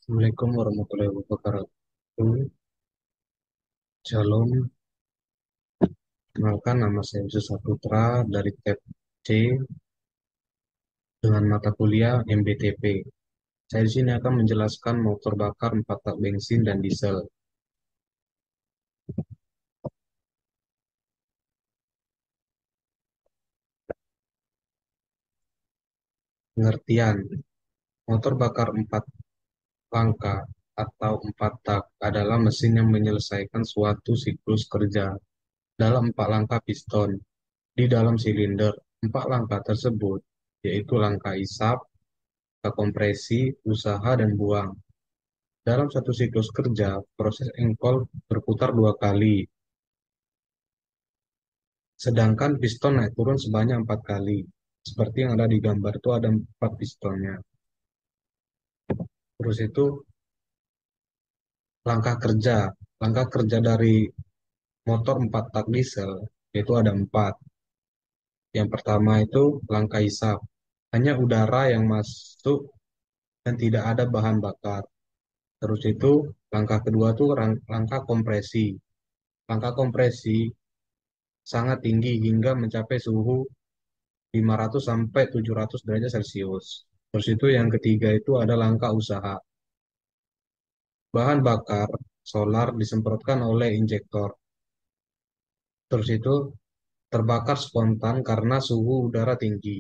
Assalamualaikum warahmatullahi wabarakatuh. Shalom, kenalkan nama saya Yusuf Saputra dari tab C dengan mata kuliah MBTP. Saya di sini akan menjelaskan motor bakar 4 tak bensin dan diesel. Pengertian, motor bakar 4 langkah atau 4 tak adalah mesin yang menyelesaikan suatu siklus kerja dalam 4 langkah piston di dalam silinder. 4 langkah tersebut yaitu langkah isap, kompresi, usaha, dan buang. Dalam satu siklus kerja, proses engkol berputar 2 kali, sedangkan piston naik turun sebanyak 4 kali. Seperti yang ada di gambar itu ada 4 pistonnya. Terus itu langkah kerja. Langkah kerja dari motor 4 tak diesel, yaitu ada 4. Yang pertama itu langkah isap. Hanya udara yang masuk dan tidak ada bahan bakar. Terus itu langkah kedua itu langkah kompresi. Langkah kompresi sangat tinggi hingga mencapai suhu 500 sampai 700 derajat Celcius. Terus itu yang ketiga itu ada langkah usaha. Bahan bakar solar disemprotkan oleh injektor. Terus itu terbakar spontan karena suhu udara tinggi.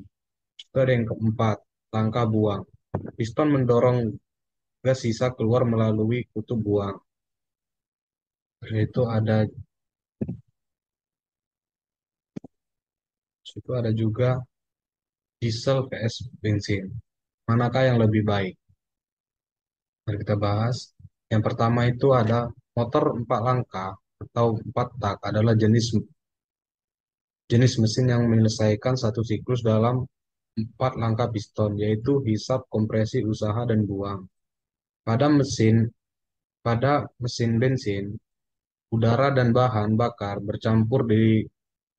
Itu ada yang keempat, langkah buang. Piston mendorong gas sisa keluar melalui kutub buang. Terus itu ada juga diesel vs bensin. Manakah yang lebih baik? Mari kita bahas. Yang pertama itu ada motor 4 langkah atau 4 tak adalah jenis jenis mesin yang menyelesaikan satu siklus dalam 4 langkah piston, yaitu hisap, kompresi, usaha, dan buang. Pada mesin pada mesin bensin, udara dan bahan bakar bercampur di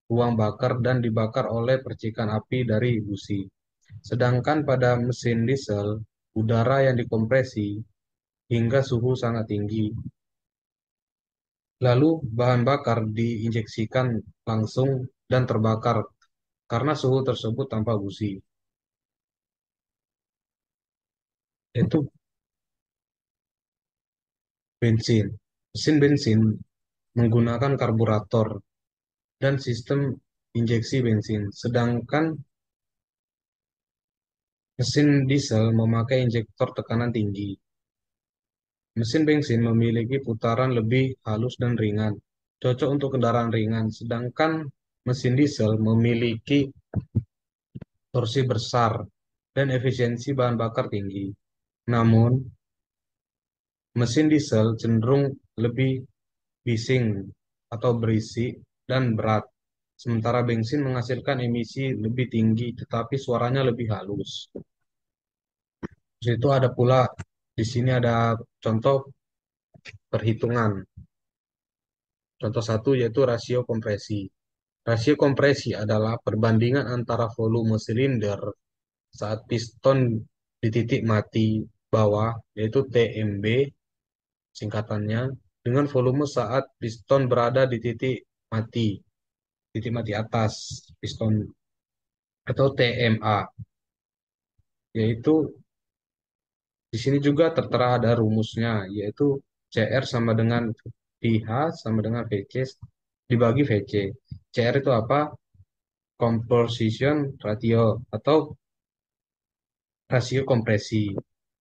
ruang bakar dan dibakar oleh percikan api dari busi. Sedangkan pada mesin diesel, udara yang dikompresi hingga suhu sangat tinggi. Lalu bahan bakar diinjeksikan langsung dan terbakar karena suhu tersebut tanpa busi. Itu bensin. Mesin bensin menggunakan karburator dan sistem injeksi bensin, sedangkan mesin diesel memakai injektor tekanan tinggi. Mesin bensin memiliki putaran lebih halus dan ringan, cocok untuk kendaraan ringan, sedangkan mesin diesel memiliki torsi besar dan efisiensi bahan bakar tinggi. Namun, mesin diesel cenderung lebih bising atau berisi dan berat, sementara bensin menghasilkan emisi lebih tinggi tetapi suaranya lebih halus. Terus itu ada pula di sini ada contoh perhitungan. Contoh satu yaitu rasio kompresi. Rasio kompresi adalah perbandingan antara volume silinder saat piston di titik mati bawah, yaitu TMB singkatannya, dengan volume saat piston berada di titik mati atas piston atau TMA, yaitu di sini juga tertera ada rumusnya, yaitu CR sama dengan VH sama dengan VC dibagi VC. CR itu apa? Composition ratio atau rasio kompresi,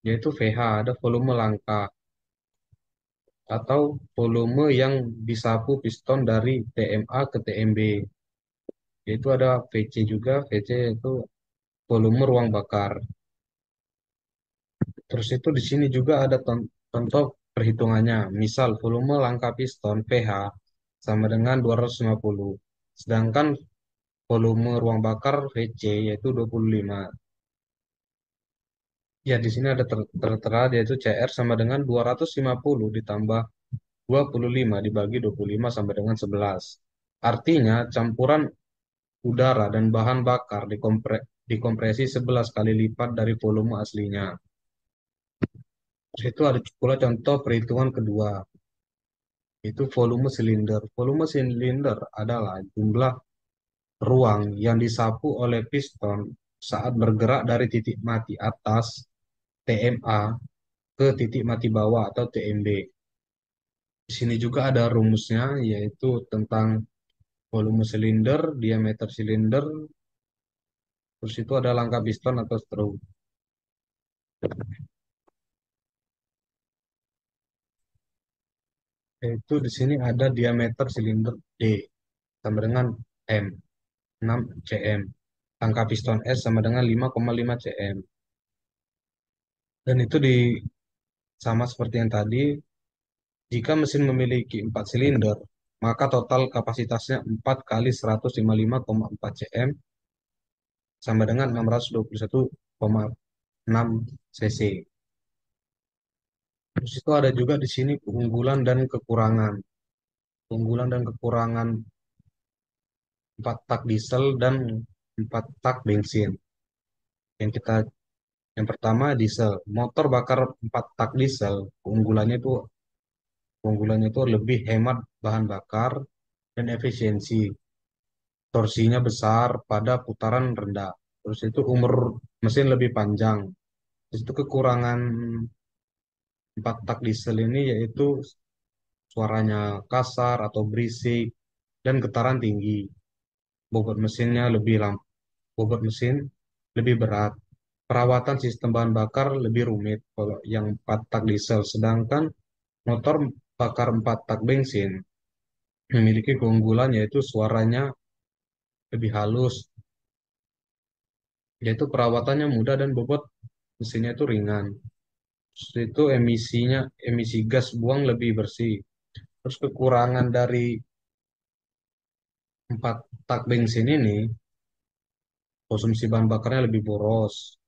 yaitu VH ada volume langkah atau volume yang disapu piston dari TMA ke TMB, yaitu ada VC juga, VC itu volume ruang bakar. Terus itu di sini juga ada contoh perhitungannya. Misal volume langkah piston pH sama dengan 250. Sedangkan volume ruang bakar VC yaitu 25. Ya, di sini ada tertera yaitu CR sama dengan 250 ditambah 25 dibagi 25 sama dengan 11. Artinya campuran udara dan bahan bakar dikompresi 11 kali lipat dari volume aslinya. Terus itu ada pula contoh perhitungan kedua, itu volume silinder. Volume silinder adalah jumlah ruang yang disapu oleh piston saat bergerak dari titik mati atas TMA ke titik mati bawah atau TMB. Di sini juga ada rumusnya, yaitu tentang volume silinder, diameter silinder, terus itu ada langkah piston atau stroke. Yaitu di sini ada diameter silinder D sama dengan M, 6 cm. Angka piston S sama dengan 5,5 cm. Dan itu sama seperti yang tadi, jika mesin memiliki 4 silinder, maka total kapasitasnya 4 kali 155,4 cm sama dengan 621,6 cc. Terus itu ada juga di sini keunggulan dan kekurangan. Keunggulan dan kekurangan 4 tak diesel dan 4 tak bensin. Yang kita Yang pertama diesel. Motor bakar 4 tak diesel, keunggulannya itu lebih hemat bahan bakar dan efisiensi. Torsinya besar pada putaran rendah. Terus itu umur mesin lebih panjang. Terus itu kekurangan 4 tak diesel ini yaitu suaranya kasar atau berisik dan getaran tinggi. Bobot mesinnya lebih lam, Bobot mesin lebih berat. Perawatan sistem bahan bakar lebih rumit kalau yang 4 tak diesel. Sedangkan motor bakar 4 tak bensin memiliki keunggulan yaitu suaranya lebih halus, yaitu perawatannya mudah dan bobot mesinnya itu ringan. Terus itu emisi gas buang lebih bersih. Terus kekurangan dari 4 tak bensin ini, konsumsi bahan bakarnya lebih boros.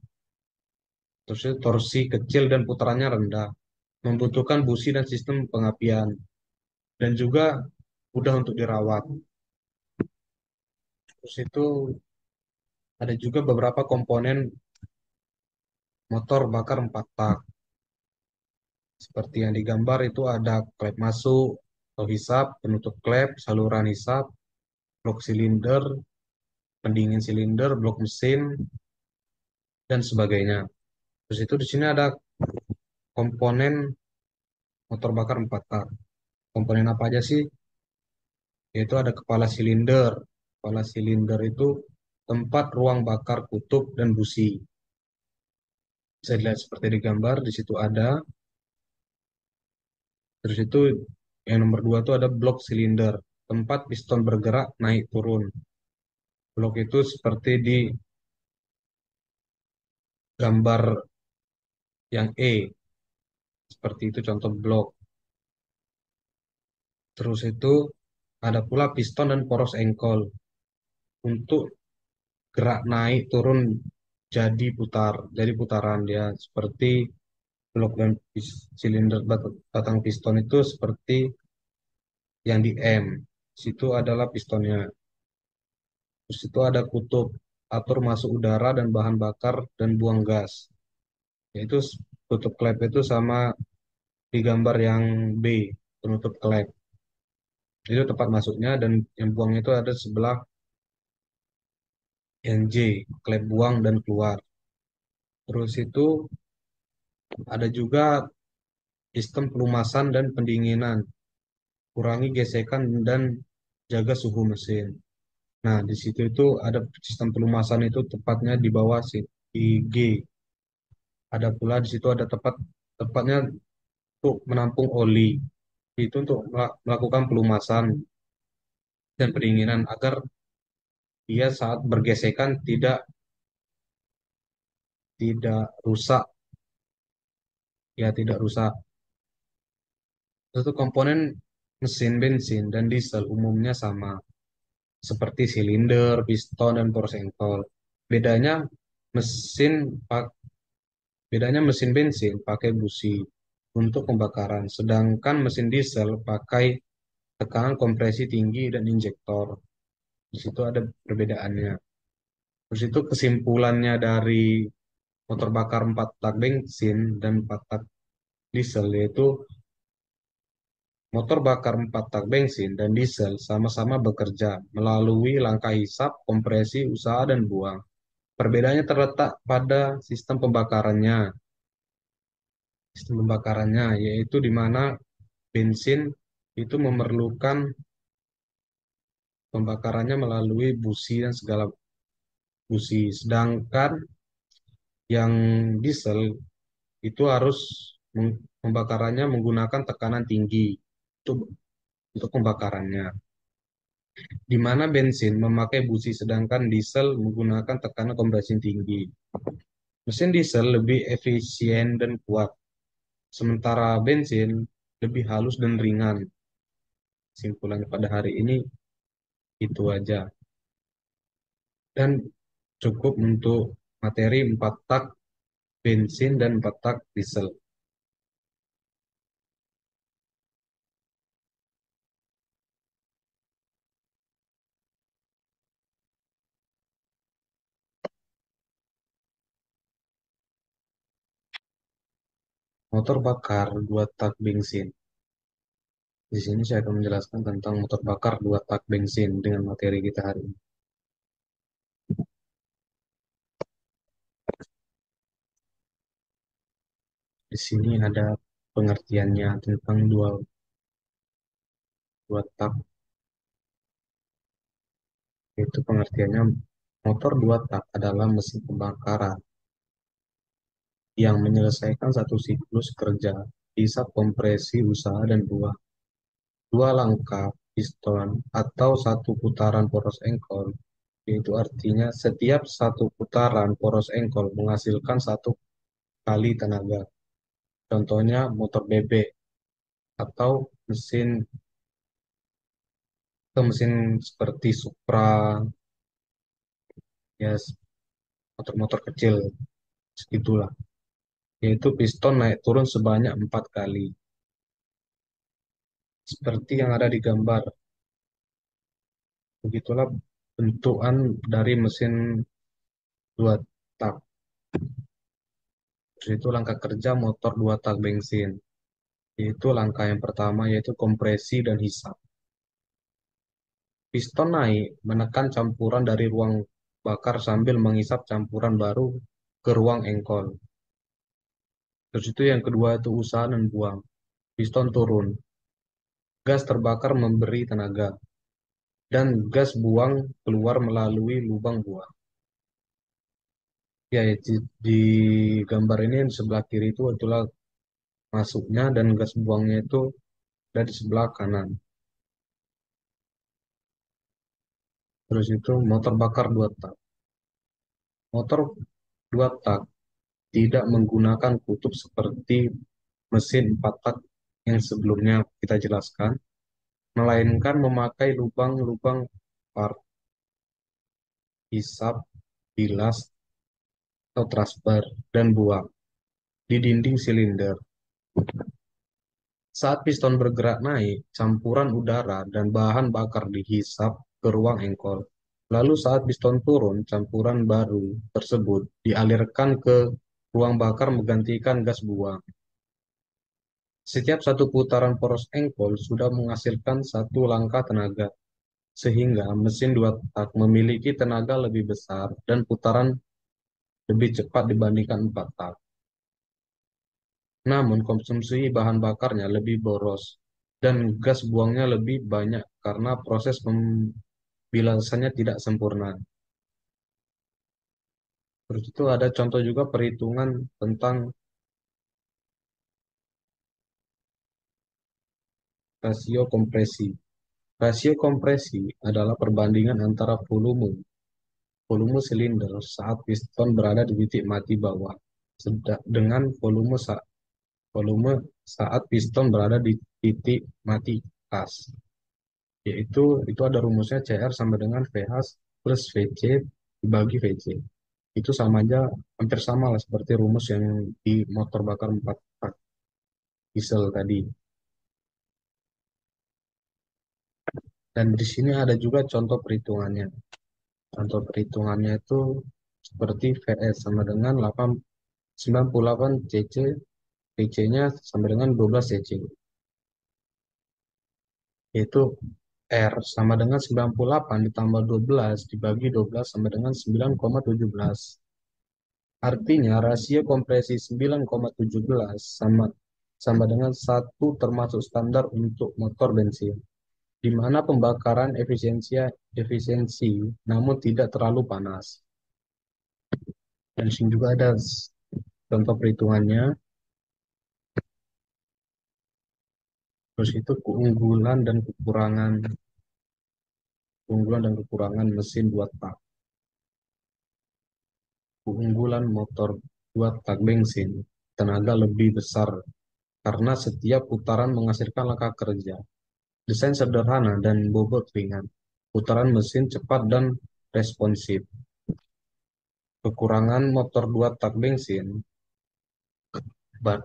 Terus itu torsi kecil dan putarannya rendah, membutuhkan busi dan sistem pengapian, dan juga mudah untuk dirawat. Terus itu ada juga beberapa komponen motor bakar 4 tak. Seperti yang digambar itu ada klep masuk atau hisap, penutup klep, saluran hisap, blok silinder, pendingin silinder, blok mesin, dan sebagainya. Terus itu di sini ada komponen motor bakar 4 tak. Komponen apa aja sih? Yaitu ada kepala silinder. Kepala silinder itu tempat ruang bakar kutub dan busi. Bisa dilihat seperti di gambar, di situ ada. Terus itu yang nomor 2 itu ada blok silinder, tempat piston bergerak naik turun. Blok itu seperti di gambar yang seperti itu contoh blok. Terus itu ada pula piston dan poros engkol untuk gerak naik turun jadi putaran dia seperti blok dan silinder batang piston itu seperti yang di M. Situ adalah pistonnya. Terus itu ada kutub atur masuk udara dan bahan bakar dan buang gas. Yaitu kutub klep itu sama di gambar yang B, penutup klep. Itu tempat masuknya dan yang buangnya itu ada sebelah yang J, klep buang dan keluar. Terus itu ada juga sistem pelumasan dan pendinginan, kurangi gesekan dan jaga suhu mesin. Nah, di situ itu ada sistem pelumasan itu tepatnya di bawah di G. Ada pula di situ ada tepatnya untuk menampung oli. Itu untuk melakukan pelumasan dan pendinginan agar dia saat bergesekan tidak rusak, ya tidak rusak. Satu komponen mesin bensin dan diesel umumnya sama, seperti silinder, piston, dan poros. Bedanya mesin pak- bedanya mesin bensin pakai busi untuk pembakaran, sedangkan mesin diesel pakai tekanan kompresi tinggi dan injektor. Di situ ada perbedaannya. Terus itu kesimpulannya dari motor bakar 4 tak bensin dan 4 tak diesel, yaitu motor bakar 4 tak bensin dan diesel sama-sama bekerja melalui langkah hisap, kompresi, usaha, dan buang. Perbedaannya terletak pada sistem pembakarannya. Sistem pembakarannya yaitu di mana bensin itu memerlukan pembakarannya melalui busi dan segala busi. Sedangkan yang diesel itu harus pembakarannya menggunakan tekanan tinggi untuk pembakarannya. Di mana bensin memakai busi sedangkan diesel menggunakan tekanan kompresi tinggi. Mesin diesel lebih efisien dan kuat, sementara bensin lebih halus dan ringan. Simpulannya pada hari ini itu aja. Dan cukup untuk materi 4 tak bensin dan 4 tak diesel. Motor bakar 2 tak bensin. Di sini saya akan menjelaskan tentang motor bakar 2 tak bensin dengan materi kita hari ini. Di sini ada pengertiannya tentang dua tak, yaitu pengertiannya motor 2 tak adalah mesin pembakaran yang menyelesaikan satu siklus kerja, hisap, kompresi, usaha, dan buang. Dua langkah piston atau satu putaran poros engkol, yaitu artinya setiap satu putaran poros engkol menghasilkan satu kali tenaga. Contohnya motor bebek atau mesin seperti Supra, ya motor-motor kecil segitulah. Yaitu piston naik turun sebanyak 4 kali. Seperti yang ada di gambar. Begitulah bentukan dari mesin 2 tak. Terus itu langkah kerja motor 2 tak bensin. Yaitu langkah yang pertama yaitu kompresi dan hisap. Piston naik menekan campuran dari ruang bakar sambil menghisap campuran baru ke ruang engkol. Terus itu yang kedua itu usaha dan buang. Piston turun. Gas terbakar memberi tenaga. Dan gas buang keluar melalui lubang buang. Ya, di gambar ini di sebelah kiri itu itulah masuknya dan gas buangnya itu ada di sebelah kanan. Terus itu motor bakar 2 tak. Motor 2 tak tidak menggunakan kutub seperti mesin 4 tak yang sebelumnya kita jelaskan, melainkan memakai lubang-lubang part, hisap, bilas, atau transfer, dan buang di dinding silinder. Saat piston bergerak naik, campuran udara dan bahan bakar dihisap ke ruang engkol. Lalu saat piston turun, campuran baru tersebut dialirkan ke ruang bakar menggantikan gas buang. Setiap satu putaran poros engkol sudah menghasilkan satu langkah tenaga, sehingga mesin 2 tak memiliki tenaga lebih besar dan putaran lebih cepat dibandingkan 4 tak. Namun konsumsi bahan bakarnya lebih boros dan gas buangnya lebih banyak karena proses pembilasannya tidak sempurna. Terus itu ada contoh juga perhitungan tentang rasio kompresi. Rasio kompresi adalah perbandingan antara volume silinder saat piston berada di titik mati bawah dengan volume saat piston berada di titik mati atas. Yaitu itu ada rumusnya CR sama dengan VH plus VC dibagi VC. Itu sama aja, hampir sama lah seperti rumus yang di motor bakar 4 tak diesel tadi. Dan di sini ada juga contoh perhitungannya. Contoh perhitungannya itu seperti VS sama dengan 98 cc PC-nya sama dengan 12 cc, yaitu R sama dengan 98 ditambah 12 dibagi 12 sama dengan 9,17. Artinya rasio kompresi 9,17 sama sama dengan satu termasuk standar untuk motor bensin, di mana pembakaran efisiensi namun tidak terlalu panas. Dan di sini juga ada contoh perhitungannya. Terus itu keunggulan dan kekurangan mesin dua tak. Keunggulan motor dua tak bensin, tenaga lebih besar karena setiap putaran menghasilkan langkah kerja. Desain sederhana dan bobot ringan. Putaran mesin cepat dan responsif. Kekurangan motor dua tak bensin,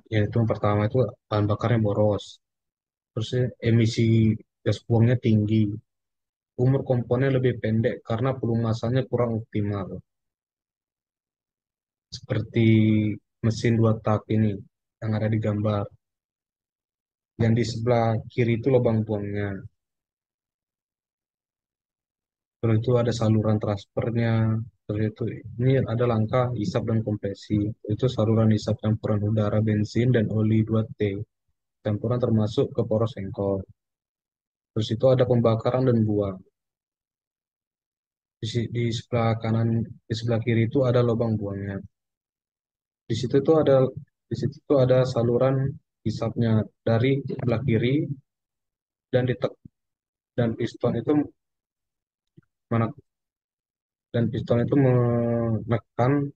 yaitu yang pertama itu bahan bakarnya boros. Terus emisi gas buangnya tinggi. Umur komponen lebih pendek karena pelumasannya kurang optimal. Seperti mesin dua tak ini yang ada di gambar. Yang di sebelah kiri itu lubang buangnya. Terus itu ada saluran transfernya. Terus itu ini ada langkah hisap dan kompresi. Itu saluran hisap campuran udara bensin dan oli 2T. Campuran termasuk ke poros engkol. Terus itu ada pembakaran dan buang. Di sebelah kanan, di sebelah kiri itu ada lubang buangnya. Di situ tuh ada di situ tuh ada saluran hisapnya dari sebelah kiri dan dan piston itu mana dan piston itu menekan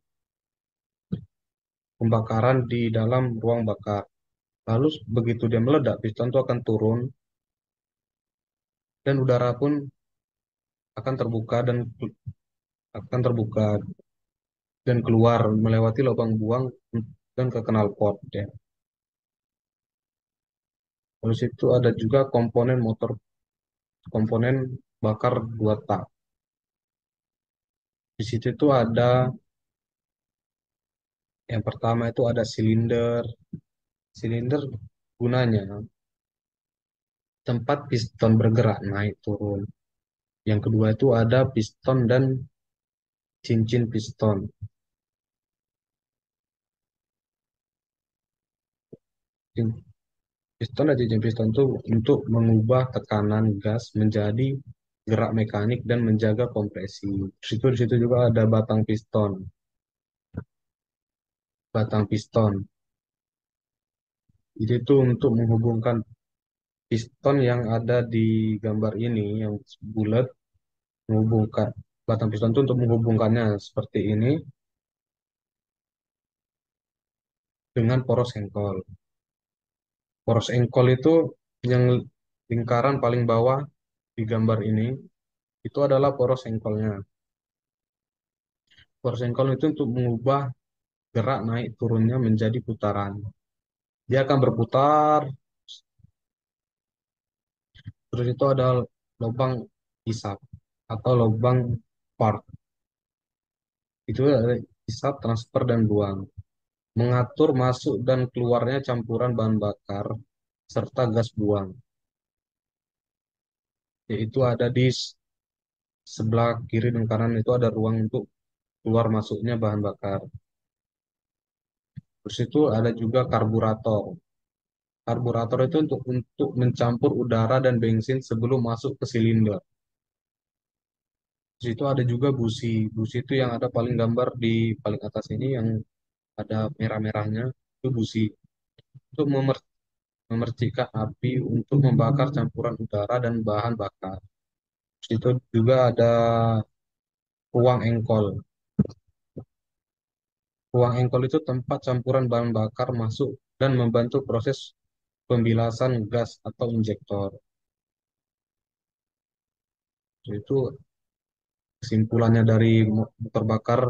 pembakaran di dalam ruang bakar. Lalu begitu dia meledak, piston itu akan turun dan udara pun akan terbuka dan keluar melewati lubang buang dan ke knalpot ya. Terus itu ada juga komponen bakar dua tak. Di situ itu ada yang pertama itu ada silinder. Silinder gunanya tempat piston bergerak naik turun. Yang kedua itu ada piston dan cincin piston. Piston dan cincin piston itu untuk mengubah tekanan gas menjadi gerak mekanik dan menjaga kompresi. Di situ juga ada batang piston. Batang piston. Itu untuk menghubungkan piston yang ada di gambar ini yang bulat, menghubungkan batang piston itu untuk menghubungkannya seperti ini dengan poros engkol. Poros engkol itu yang lingkaran paling bawah di gambar ini itu adalah poros engkolnya. Poros engkol itu untuk mengubah gerak naik turunnya menjadi putaran. Dia akan berputar, terus itu ada lubang hisap atau lubang spark. Itu ada hisap, transfer, dan buang. Mengatur masuk dan keluarnya campuran bahan bakar serta gas buang. Yaitu ada di sebelah kiri dan kanan itu ada ruang untuk keluar masuknya bahan bakar. Terus itu ada juga karburator. Karburator itu untuk mencampur udara dan bensin sebelum masuk ke silinder. Di situ ada juga busi. Busi itu yang ada paling gambar di paling atas ini yang ada merah-merahnya. Itu busi. Untuk memercikan api untuk membakar campuran udara dan bahan bakar. Di situ juga ada ruang engkol. Ruang engkol itu tempat campuran bahan bakar masuk dan membantu proses pembilasan gas atau injektor. Itu kesimpulannya dari motor bakar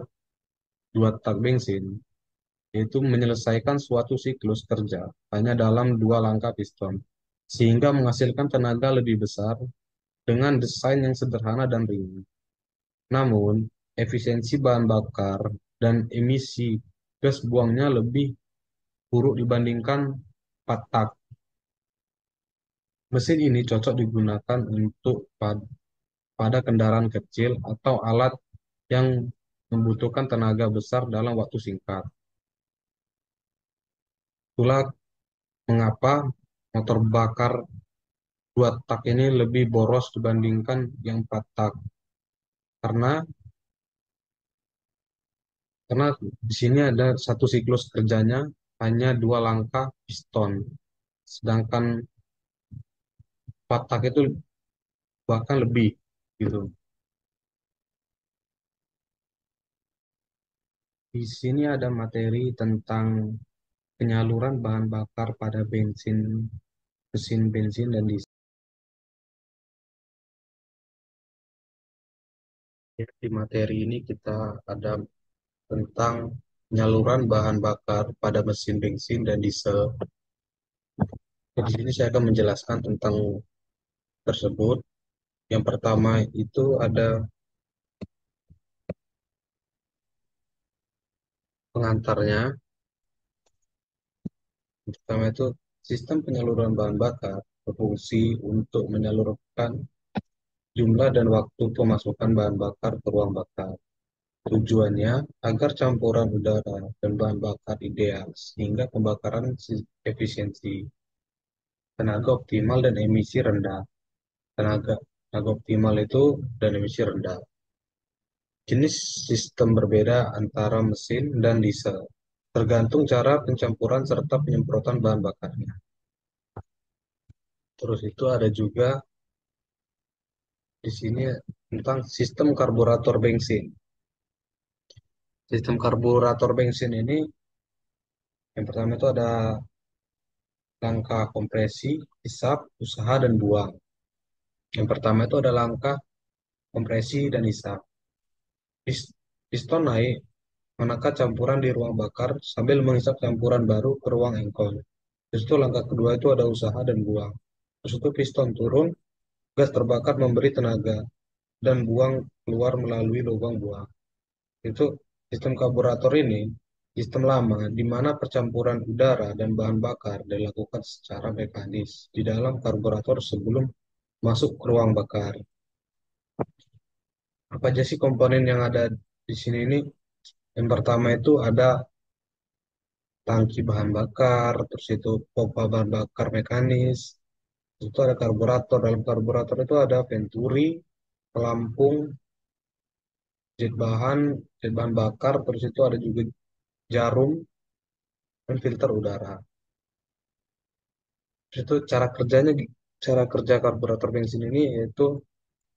dua tak bensin, yaitu menyelesaikan suatu siklus kerja hanya dalam dua langkah piston, sehingga menghasilkan tenaga lebih besar dengan desain yang sederhana dan ringan. Namun, efisiensi bahan bakar dan emisi gas buangnya lebih buruk dibandingkan 4 tak. Mesin ini cocok digunakan untuk pada kendaraan kecil atau alat yang membutuhkan tenaga besar dalam waktu singkat. Itulah mengapa motor bakar 2 tak ini lebih boros dibandingkan yang 4 tak. Karena karena di sini ada satu siklus kerjanya hanya 2 langkah piston. Sedangkan 4 tak itu bahkan lebih gitu. Di sini ada materi tentang penyaluran bahan bakar pada mesin bensin dan diesel. Ya, di materi ini kita ada tentang penyaluran bahan bakar pada mesin bensin dan diesel. Di sini saya akan menjelaskan tentang tersebut. Yang pertama itu ada pengantarnya. Yang pertama itu sistem penyaluran bahan bakar berfungsi untuk menyalurkan jumlah dan waktu pemasukan bahan bakar ke ruang bakar. Tujuannya agar campuran udara dan bahan bakar ideal sehingga pembakaran efisiensi, tenaga optimal dan emisi rendah. Tenaga, tenaga optimal itu dan emisi rendah. Jenis sistem berbeda antara mesin dan diesel, tergantung cara pencampuran serta penyemprotan bahan bakarnya. Terus itu ada juga di sini tentang sistem karburator bensin. Sistem karburator bensin ini yang pertama itu ada langkah kompresi, hisap, usaha, dan buang. Yang pertama itu ada langkah kompresi dan hisap. Piston naik, menekan campuran di ruang bakar sambil menghisap campuran baru ke ruang engkol. Terus itu langkah kedua itu ada usaha dan buang. Terus itu piston turun, gas terbakar memberi tenaga, dan buang keluar melalui lubang buang. Itu sistem karburator ini sistem lama di mana percampuran udara dan bahan bakar dilakukan secara mekanis di dalam karburator sebelum masuk ke ruang bakar. Apa aja sih komponen yang ada di sini ini? Yang pertama itu ada tangki bahan bakar, terus itu pompa bahan bakar mekanis, itu ada karburator. Dalam karburator itu ada venturi, pelampung, jet bahan bakar, terus itu ada juga jarum dan filter udara. Terus itu cara kerja karburator bensin ini yaitu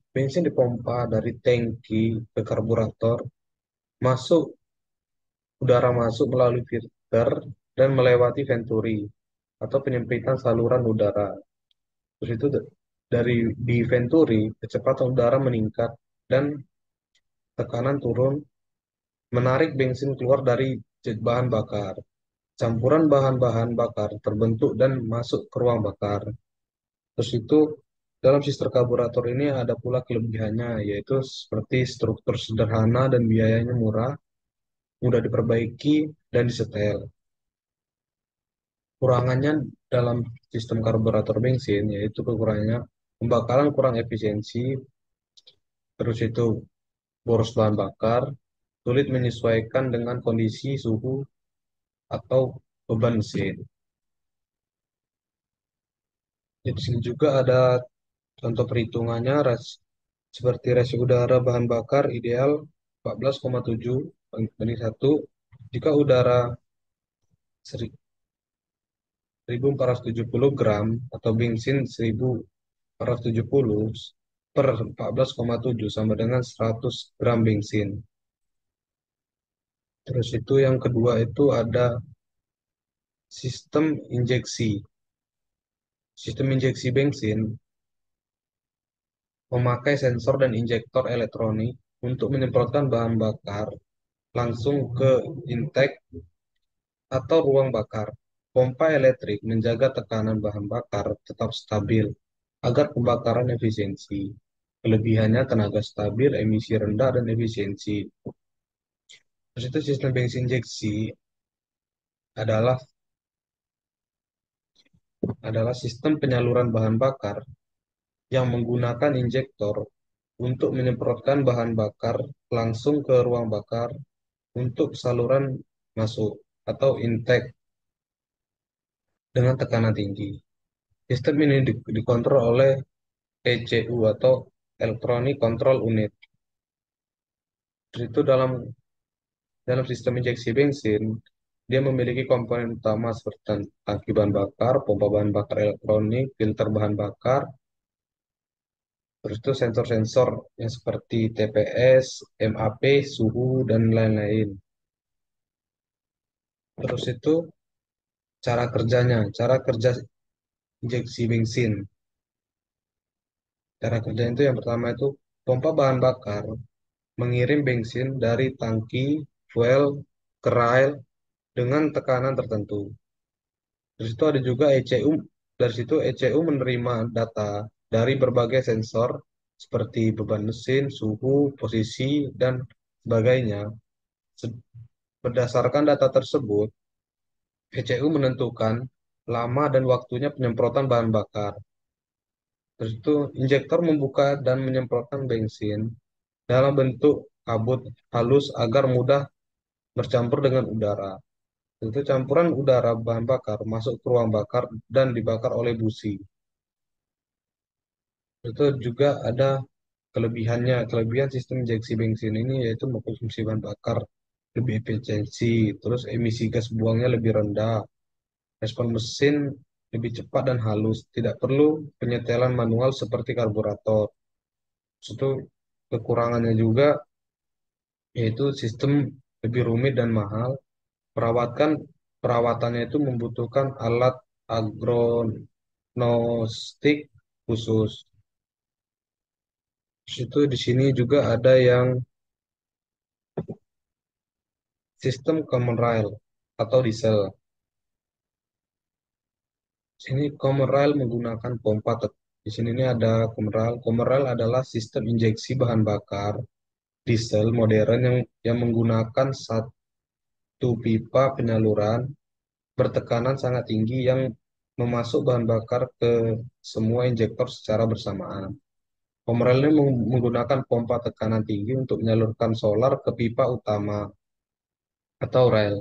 bensin dipompa dari tangki ke karburator, masuk udara masuk melalui filter dan melewati venturi atau penyempitan saluran udara. Terus itu dari di venturi kecepatan udara meningkat dan tekanan turun, menarik bensin keluar dari jet bahan bakar. Campuran bahan-bahan bakar terbentuk dan masuk ke ruang bakar. Terus itu dalam sistem karburator ini ada pula kelebihannya, yaitu seperti struktur sederhana dan biayanya murah, mudah diperbaiki dan disetel. Kurangannya dalam sistem karburator bensin, yaitu kekurangannya pembakaran kurang efisiensi, terus itu boros bahan bakar, sulit menyesuaikan dengan kondisi suhu atau beban mesin. Di sini juga ada contoh perhitungannya seperti rasio udara bahan bakar ideal 14,7 banding 1 jika udara 1470 gram atau bensin 1470 per 14,7 sama dengan 100 gram bensin. Terus itu yang kedua itu ada sistem injeksi. Sistem injeksi bensin memakai sensor dan injektor elektronik untuk menyemprotkan bahan bakar langsung ke intake atau ruang bakar. Pompa elektrik menjaga tekanan bahan bakar tetap stabil agar pembakaran efisiensi. Kelebihannya tenaga stabil, emisi rendah, dan efisiensi. Terus itu sistem bensin injeksi adalah adalah sistem penyaluran bahan bakar yang menggunakan injektor untuk menyemprotkan bahan bakar langsung ke ruang bakar untuk saluran masuk atau intake dengan tekanan tinggi. Sistem ini dikontrol oleh ECU atau Electronic Control Unit. Itu dalam sistem injeksi bensin, dia memiliki komponen utama seperti tangki bahan bakar, pompa bahan bakar elektronik, filter bahan bakar, terus itu sensor-sensor yang seperti TPS, MAP, suhu, dan lain-lain. Terus itu cara kerja injeksi bensin. Cara kerjanya itu yang pertama itu pompa bahan bakar mengirim bensin dari tangki fuel ke rel dengan tekanan tertentu. Terus itu ada juga ECU. Dari situ ECU menerima data dari berbagai sensor seperti beban mesin, suhu, posisi, dan sebagainya. Se- Berdasarkan data tersebut, ECU menentukan lama dan waktunya penyemprotan bahan bakar. Terus itu injektor membuka dan menyemprotkan bensin dalam bentuk kabut halus agar mudah bercampur dengan udara. Itu campuran udara bahan bakar masuk ke ruang bakar dan dibakar oleh busi. Itu juga ada kelebihannya. Kelebihan sistem injeksi bensin ini yaitu mengkonsumsi bahan bakar lebih efisiensi, terus emisi gas buangnya lebih rendah, respon mesin lebih cepat dan halus, tidak perlu penyetelan manual seperti karburator. Itu kekurangannya juga yaitu sistem lebih rumit dan mahal. Perawatan perawatannya itu membutuhkan alat agronostik khusus. Terus itu di sini juga ada yang sistem common rail atau diesel. Sini common rail menggunakan pompa. Di sini ini ada common rail. Common rail adalah sistem injeksi bahan bakar diesel modern yang menggunakan satu pipa penyaluran bertekanan sangat tinggi yang memasuk bahan bakar ke semua injektor secara bersamaan. Pemerel ini menggunakan pompa tekanan tinggi untuk menyalurkan solar ke pipa utama atau rel.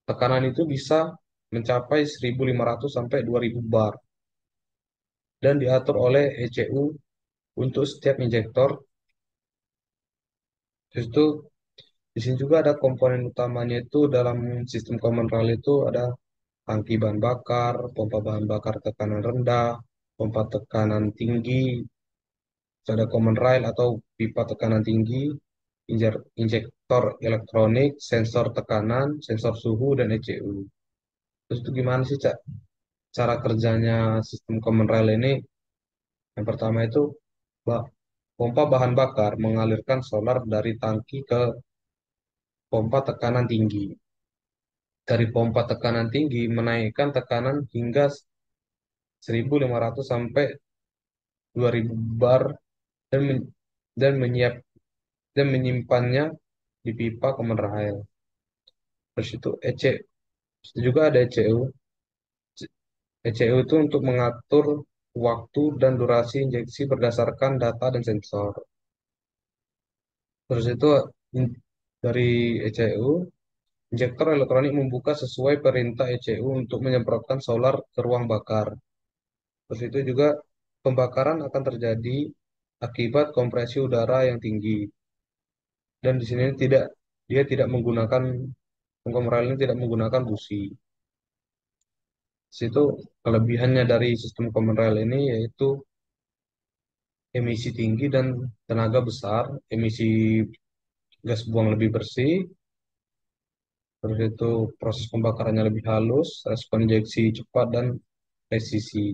Tekanan itu bisa mencapai 1.500 sampai 2.000 bar dan diatur oleh ECU untuk setiap injektor. Terus itu di sini juga ada komponen utamanya itu dalam sistem common rail itu ada tangki bahan bakar, pompa bahan bakar tekanan rendah, pompa tekanan tinggi, terus ada common rail atau pipa tekanan tinggi, injektor elektronik, sensor tekanan, sensor suhu, dan ECU. Terus itu gimana sih, Cak? Cara kerjanya sistem common rail ini? Yang pertama itu bah- pompa bahan bakar mengalirkan solar dari tangki ke pompa tekanan tinggi. Dari pompa tekanan tinggi menaikkan tekanan hingga 1.500 sampai 2.000 bar dan men- dan menyiap dan menyimpannya di pipa common rail. Terus itu itu juga ada ECU. ECU itu untuk mengatur waktu dan durasi injeksi berdasarkan data dan sensor. Terus itu in- dari ECU, injektor elektronik membuka sesuai perintah ECU untuk menyemprotkan solar ke ruang bakar. Terus itu juga pembakaran akan terjadi akibat kompresi udara yang tinggi. Dan di sini dia tidak menggunakan pengkomprel ini tidak menggunakan busi. Situ kelebihannya dari sistem common rail ini yaitu emisi tinggi dan tenaga besar, emisi gas buang lebih bersih, terus itu proses pembakarannya lebih halus, respon injeksi cepat dan presisi.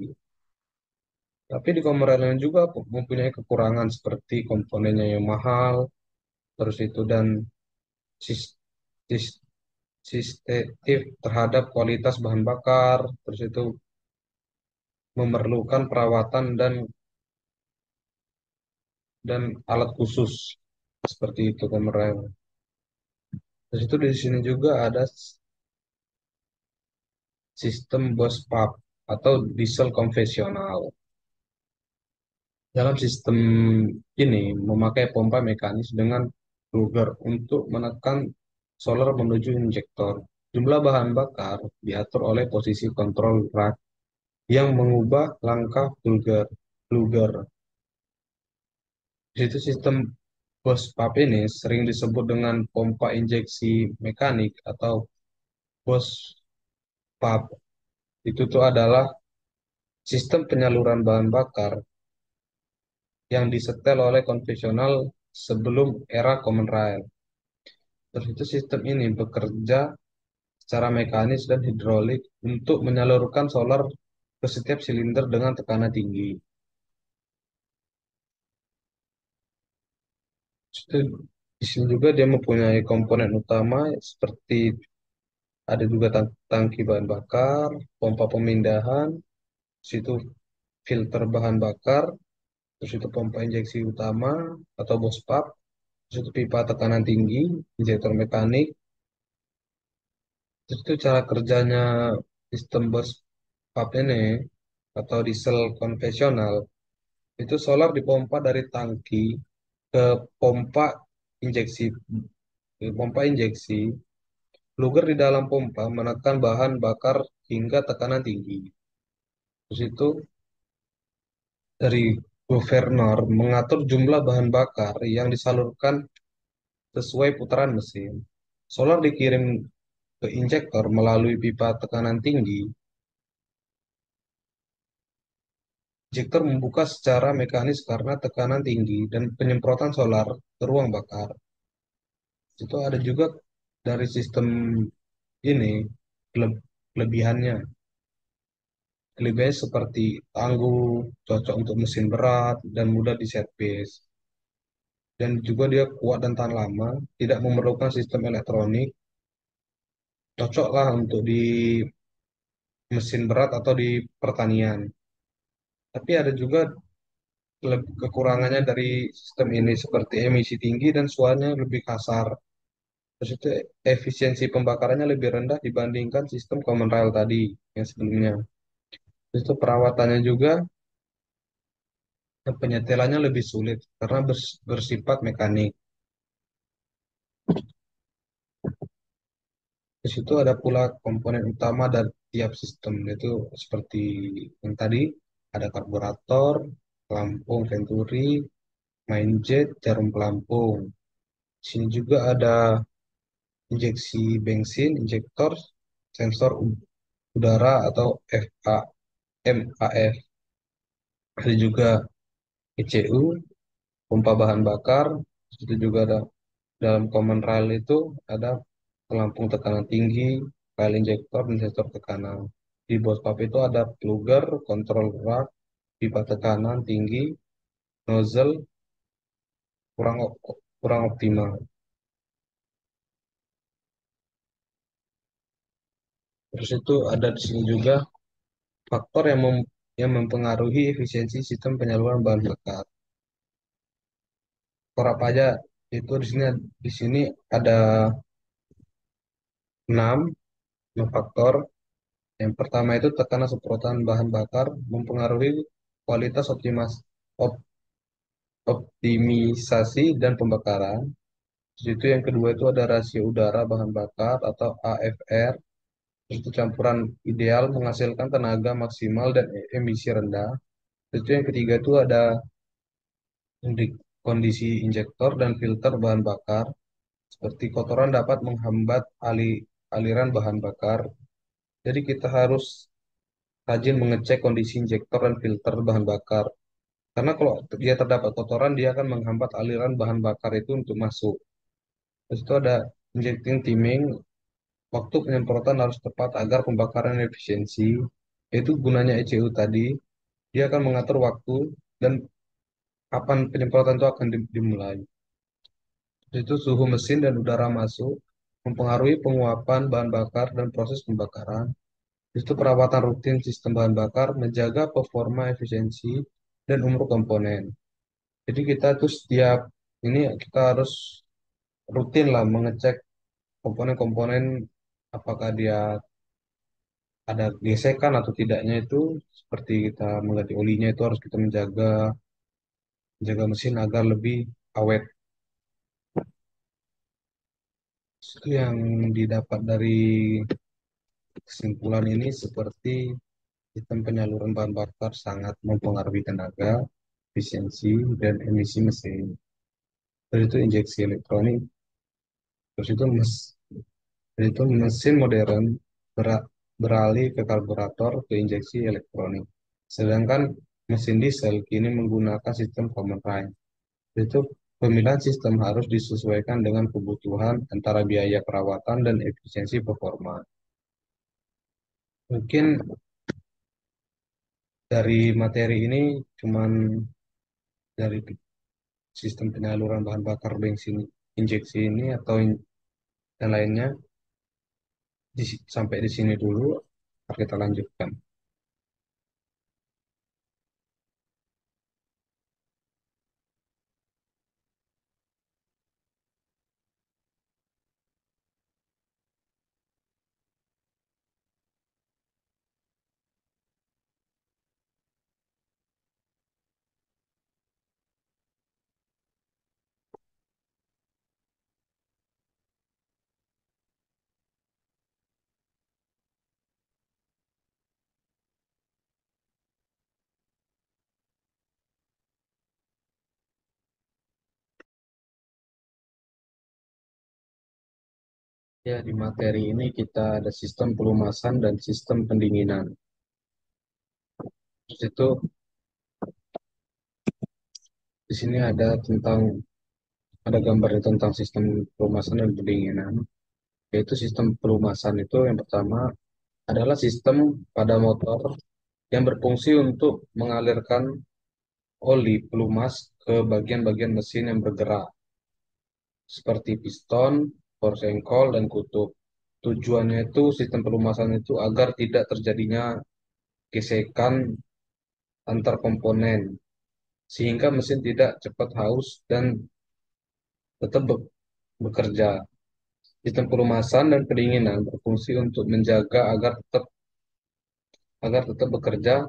Tapi di common rail ini juga mempunyai kekurangan seperti komponennya yang mahal, terus itu dan sis- sis- sensitif terhadap kualitas bahan bakar, terus itu memerlukan perawatan dan alat khusus seperti itu pemerang. Terus itu di sini juga ada sistem bus pump. atau diesel konvensional. Dalam sistem ini memakai pompa mekanis dengan plugger untuk menekan solar menuju injektor. Jumlah bahan bakar diatur oleh posisi kontrol rad yang mengubah langkah plugger. plugger. Di situ sistem bus pump ini sering disebut dengan pompa injeksi mekanik atau bus pump. Itu tuh adalah sistem penyaluran bahan bakar yang disetel oleh konvensional sebelum era common rail. Terus itu sistem ini bekerja secara mekanis dan hidrolik untuk menyalurkan solar ke setiap silinder dengan tekanan tinggi. Itu, di sini juga dia mempunyai komponen utama seperti ada juga tangki bahan bakar, pompa pemindahan, situ filter bahan bakar, terus itu pompa injeksi utama atau bospap, terus itu pipa tekanan tinggi, injektor mekanik, terus itu cara kerjanya sistem bospap ini atau diesel konvensional itu solar dipompa dari tangki ke pompa injeksi. Pompa injeksi, plugger di dalam pompa menekan bahan bakar hingga tekanan tinggi. Terus itu dari governor mengatur jumlah bahan bakar yang disalurkan sesuai putaran mesin. Solar dikirim ke injektor melalui pipa tekanan tinggi. Injektor membuka secara mekanis karena tekanan tinggi dan penyemprotan solar ke ruang bakar. Itu ada juga dari sistem ini kelebihannya. Kelebihannya seperti tangguh, cocok untuk mesin berat, dan mudah diservis. Dan juga dia kuat dan tahan lama, tidak memerlukan sistem elektronik, cocok lah untuk di mesin berat atau di pertanian. Tapi ada juga kekurangannya dari sistem ini seperti emisi tinggi dan suaranya lebih kasar. Terus itu efisiensi pembakarannya lebih rendah dibandingkan sistem common rail tadi yang sebelumnya. Terus itu perawatannya juga dan penyetelannya lebih sulit karena bersifat mekanik. Di situ ada pula komponen utama dari tiap sistem, yaitu seperti yang tadi, ada karburator, pelampung venturi, main jet, jarum pelampung. Di sini juga ada injeksi bensin, injektor, sensor udara atau FA, MAF. Ada juga ECU, pompa bahan bakar. Itu juga ada dalam common rail itu ada pelampung tekanan tinggi, rail injektor, dan sensor tekanan. Di bospap itu ada plugger, kontrol rak, pipa tekanan tinggi, nozzle kurang optimal. Terus itu ada di sini juga faktor yang mempengaruhi efisiensi sistem penyaluran bahan bakar. Faktor apa aja? Itu di sini ada 6 faktor. Yang pertama itu tekanan semprotan bahan bakar mempengaruhi kualitas optimisasi dan pembakaran. Terus itu yang kedua itu ada rasio udara bahan bakar atau AFR. Terus itu campuran ideal menghasilkan tenaga maksimal dan emisi rendah. Terus itu yang ketiga itu ada kondisi injektor dan filter bahan bakar. Seperti kotoran dapat menghambat aliran bahan bakar. Jadi kita harus rajin mengecek kondisi injektor dan filter bahan bakar. Karena kalau dia terdapat kotoran, dia akan menghambat aliran bahan bakar itu untuk masuk. Terus itu ada injecting timing, waktu penyemprotan harus tepat agar pembakaran efisiensi. Itu gunanya ECU tadi, dia akan mengatur waktu dan kapan penyemprotan itu akan dimulai. Terus itu suhu mesin dan udara masuk, mempengaruhi penguapan bahan bakar dan proses pembakaran. Terus itu perawatan rutin sistem bahan bakar, menjaga performa efisiensi dan umur komponen. Jadi kita tuh setiap ini kita harus rutin lah mengecek komponen-komponen apakah dia ada gesekan atau tidaknya itu seperti kita mengganti olinya itu harus kita menjaga mesin agar lebih awet. Itu yang didapat dari kesimpulan ini seperti sistem penyaluran bahan bakar sangat mempengaruhi tenaga, efisiensi, dan emisi mesin. Terus itu injeksi elektronik, terus itu mesin modern beralih ke karburator ke injeksi elektronik. Sedangkan mesin diesel kini menggunakan sistem common rail. Itu pemilihan sistem harus disesuaikan dengan kebutuhan antara biaya perawatan dan efisiensi performa. Mungkin dari materi ini cuman dari sistem penyaluran bahan bakar bensin injeksi ini atau yang lainnya sampai di sini dulu. Ntar kita lanjutkan. Ya, di materi ini kita ada sistem pelumasan dan sistem pendinginan. Terus itu di sini ada gambarnya tentang sistem pelumasan dan pendinginan. Yaitu sistem pelumasan itu yang pertama adalah sistem pada motor yang berfungsi untuk mengalirkan oli pelumas ke bagian-bagian mesin yang bergerak, seperti piston, porsengkol, dan kutub. Tujuannya itu sistem pelumasan itu agar tidak terjadinya gesekan antar komponen, sehingga mesin tidak cepat haus dan tetap bekerja. Sistem pelumasan dan pendinginan berfungsi untuk menjaga agar tetap bekerja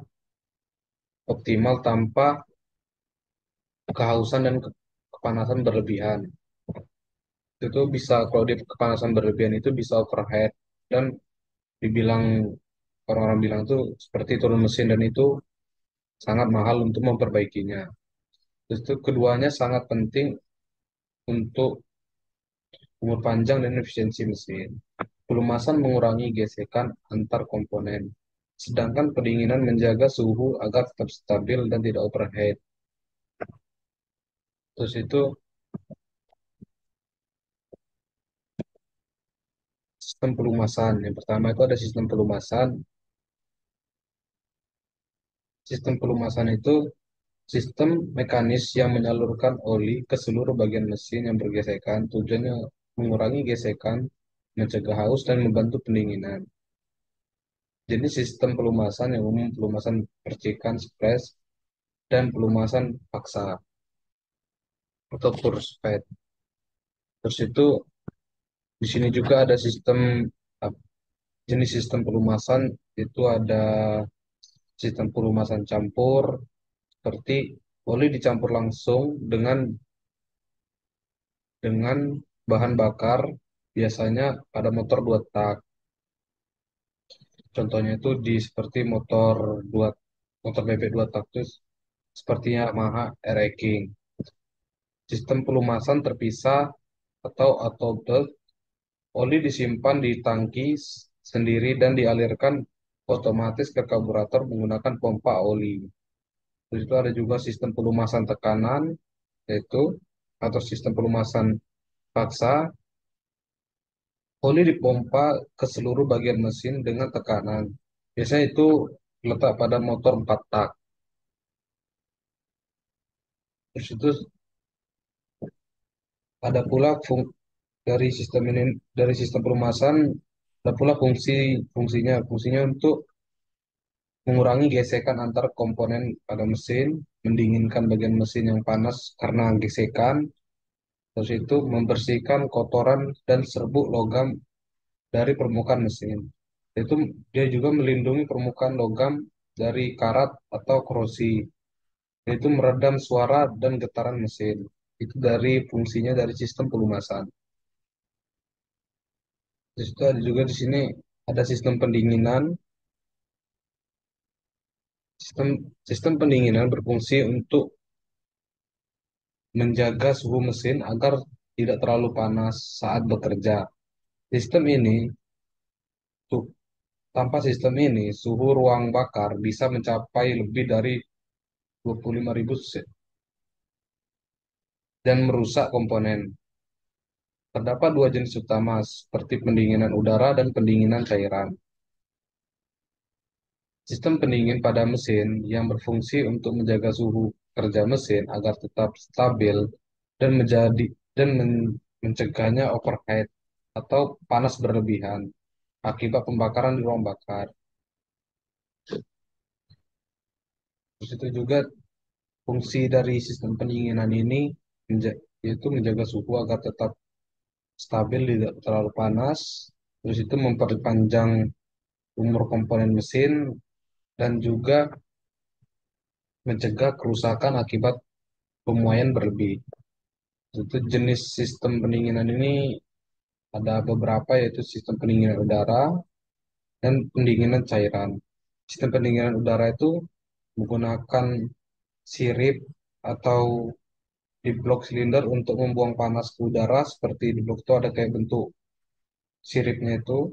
optimal tanpa kehausan dan kepanasan berlebihan. Itu bisa kalau di kepanasan berlebihan itu bisa overheat dan dibilang orang-orang bilang tuh seperti turun mesin dan itu sangat mahal untuk memperbaikinya. Terus itu keduanya sangat penting untuk umur panjang dan efisiensi mesin. Pelumasan mengurangi gesekan antar komponen, sedangkan pendinginan menjaga suhu agar tetap stabil dan tidak overheat. Terus itu sistem pelumasan. Yang pertama itu ada sistem pelumasan. Sistem pelumasan itu sistem mekanis yang menyalurkan oli ke seluruh bagian mesin yang bergesekan. Tujuannya mengurangi gesekan, mencegah haus, dan membantu pendinginan. Jadi sistem pelumasan yang umum pelumasan percikan, spres, dan pelumasan paksa atau force fed. Terus itu di sini juga ada uh, jenis sistem pelumasan itu ada sistem pelumasan campur seperti oli dicampur langsung dengan bahan bakar biasanya pada motor dua tak. Contohnya itu seperti motor bebek dua tak itu seperti Yamaha RE King. Sistem pelumasan terpisah atau auto-belt. Oli disimpan di tangki sendiri dan dialirkan otomatis ke karburator menggunakan pompa oli. Terus itu ada juga sistem pelumasan tekanan, yaitu atau sistem pelumasan paksa. Oli dipompa ke seluruh bagian mesin dengan tekanan. Biasanya itu letak pada motor 4 tak. Terus itu ada pula dari sistem pelumasan ada pula fungsinya untuk mengurangi gesekan antar komponen pada mesin, mendinginkan bagian mesin yang panas karena gesekan, terus itu membersihkan kotoran dan serbuk logam dari permukaan mesin. Itu dia juga melindungi permukaan logam dari karat atau korosi, yaitu meredam suara dan getaran mesin. Itu dari fungsinya dari sistem pelumasan. Terus itu ada juga di sini ada sistem pendinginan. Sistem sistem pendinginan berfungsi untuk menjaga suhu mesin agar tidak terlalu panas saat bekerja. Sistem ini tuh Tanpa sistem ini, suhu ruang bakar bisa mencapai lebih dari 25.000 dan merusak komponen. Terdapat dua jenis utama, seperti pendinginan udara dan pendinginan cairan. Sistem pendingin pada mesin yang berfungsi untuk menjaga suhu kerja mesin agar tetap stabil dan mencegahnya overheat atau panas berlebihan akibat pembakaran di ruang bakar. Terus itu juga fungsi dari sistem pendinginan ini yaitu menjaga suhu agar tetap stabil, tidak terlalu panas. Terus itu memperpanjang umur komponen mesin dan juga mencegah kerusakan akibat pemuaian berlebih. Itu jenis sistem pendinginan ini ada beberapa, yaitu sistem pendinginan udara dan pendinginan cairan. Sistem pendinginan udara itu menggunakan sirip atau di blok silinder untuk membuang panas ke udara. Seperti di blok itu ada kayak bentuk siripnya itu.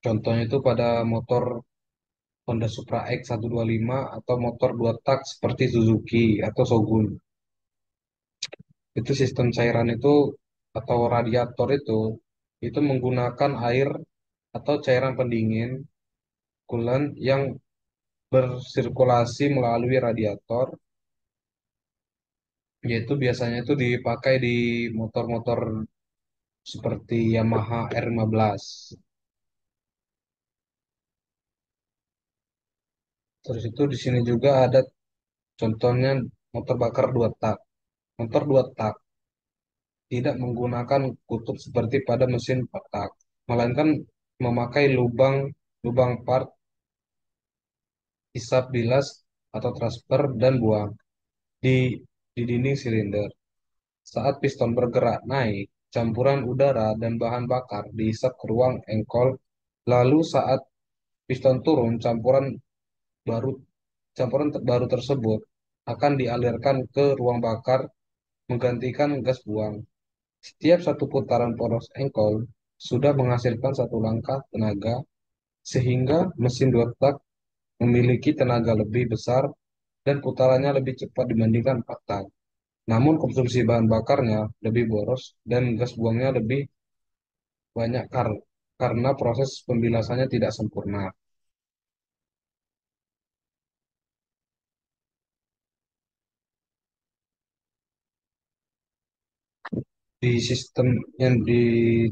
Contohnya itu pada motor Honda Supra X125 atau motor dua tak seperti Suzuki atau Shogun. Itu sistem cairan itu atau radiator itu menggunakan air atau cairan pendingin coolant yang bersirkulasi melalui radiator, yaitu biasanya itu dipakai di motor-motor seperti Yamaha R15. Terus itu di sini juga ada contohnya motor bakar dua tak. Motor dua tak tidak menggunakan kutub seperti pada mesin empat tak, melainkan memakai lubang lubang part, isap bilas atau transfer dan buang di dinding silinder. Saat piston bergerak naik, campuran udara dan bahan bakar diisap ke ruang engkol. Lalu saat piston turun, baru baru tersebut akan dialirkan ke ruang bakar menggantikan gas buang. Setiap satu putaran poros engkol sudah menghasilkan satu langkah tenaga, sehingga mesin dua tak memiliki tenaga lebih besar dan putarannya lebih cepat dibandingkan empat tak. Namun konsumsi bahan bakarnya lebih boros dan gas buangnya lebih banyak karena proses pembilasannya tidak sempurna. Di sistem yang di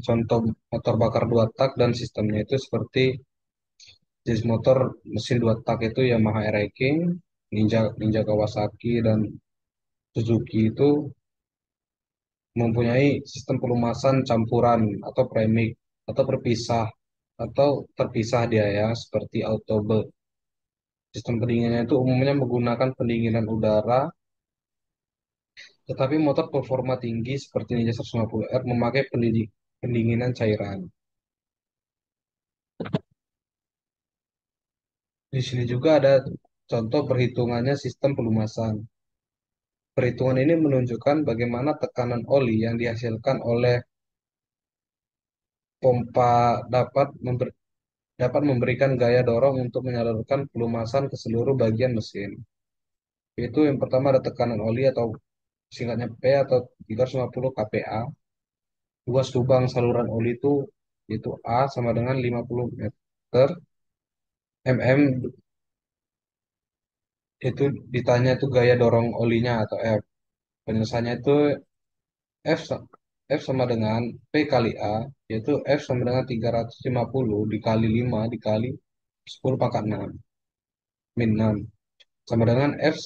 contoh motor bakar dua tak dan sistemnya itu seperti jenis motor mesin dua tak itu Yamaha Air King, Ninja Kawasaki, dan Suzuki itu mempunyai sistem pelumasan campuran atau premix atau berpisah atau terpisah dia ya, seperti Autobel. Sistem pendinginannya itu umumnya menggunakan pendinginan udara, tetapi motor performa tinggi seperti Ninja 150R memakai pendinginan cairan. Di sini juga ada contoh perhitungannya sistem pelumasan. Perhitungan ini menunjukkan bagaimana tekanan oli yang dihasilkan oleh pompa dapat memberikan gaya dorong untuk menyalurkan pelumasan ke seluruh bagian mesin. Yaitu yang pertama ada tekanan oli atau singkatnya P atau 350 kPa. Luas lubang saluran oli itu A sama dengan 50 meter. mm itu ditanya itu gaya dorong olinya atau F. Penyelesaiannya itu F, F sama dengan P kali A, yaitu F sama dengan 350 dikali 5 dikali 10 pangkat 6 min 6 sama dengan F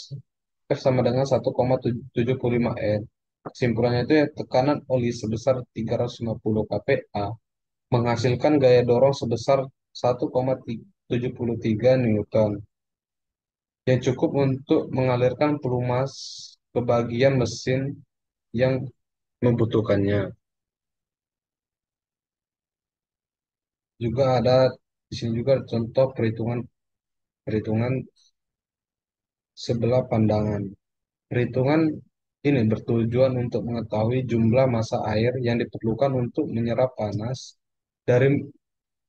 sama dengan 1,75 N. Kesimpulannya itu ya tekanan oli sebesar 350 kPa menghasilkan gaya dorong sebesar 1,73 Newton yang cukup untuk mengalirkan pelumas ke bagian mesin yang membutuhkannya. Juga ada di sini juga contoh perhitungan perhitungan sebelah pandangan. Perhitungan ini bertujuan untuk mengetahui jumlah massa air yang diperlukan untuk menyerap panas dari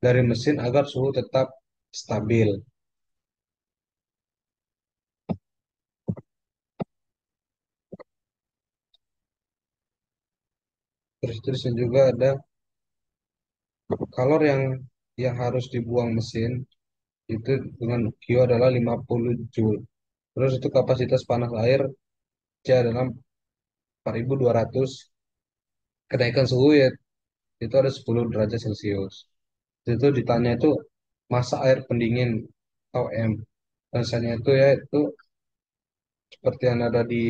dari mesin agar suhu tetap stabil. Terus juga ada kalor yang harus dibuang mesin itu dengan Q adalah 50 Joule. Terus itu kapasitas panas air C adalah 4.200. Kenaikan suhu ya itu ada 10 derajat Celcius. Itu ditanya itu massa air pendingin atau M. Rasanya itu ya itu seperti yang ada di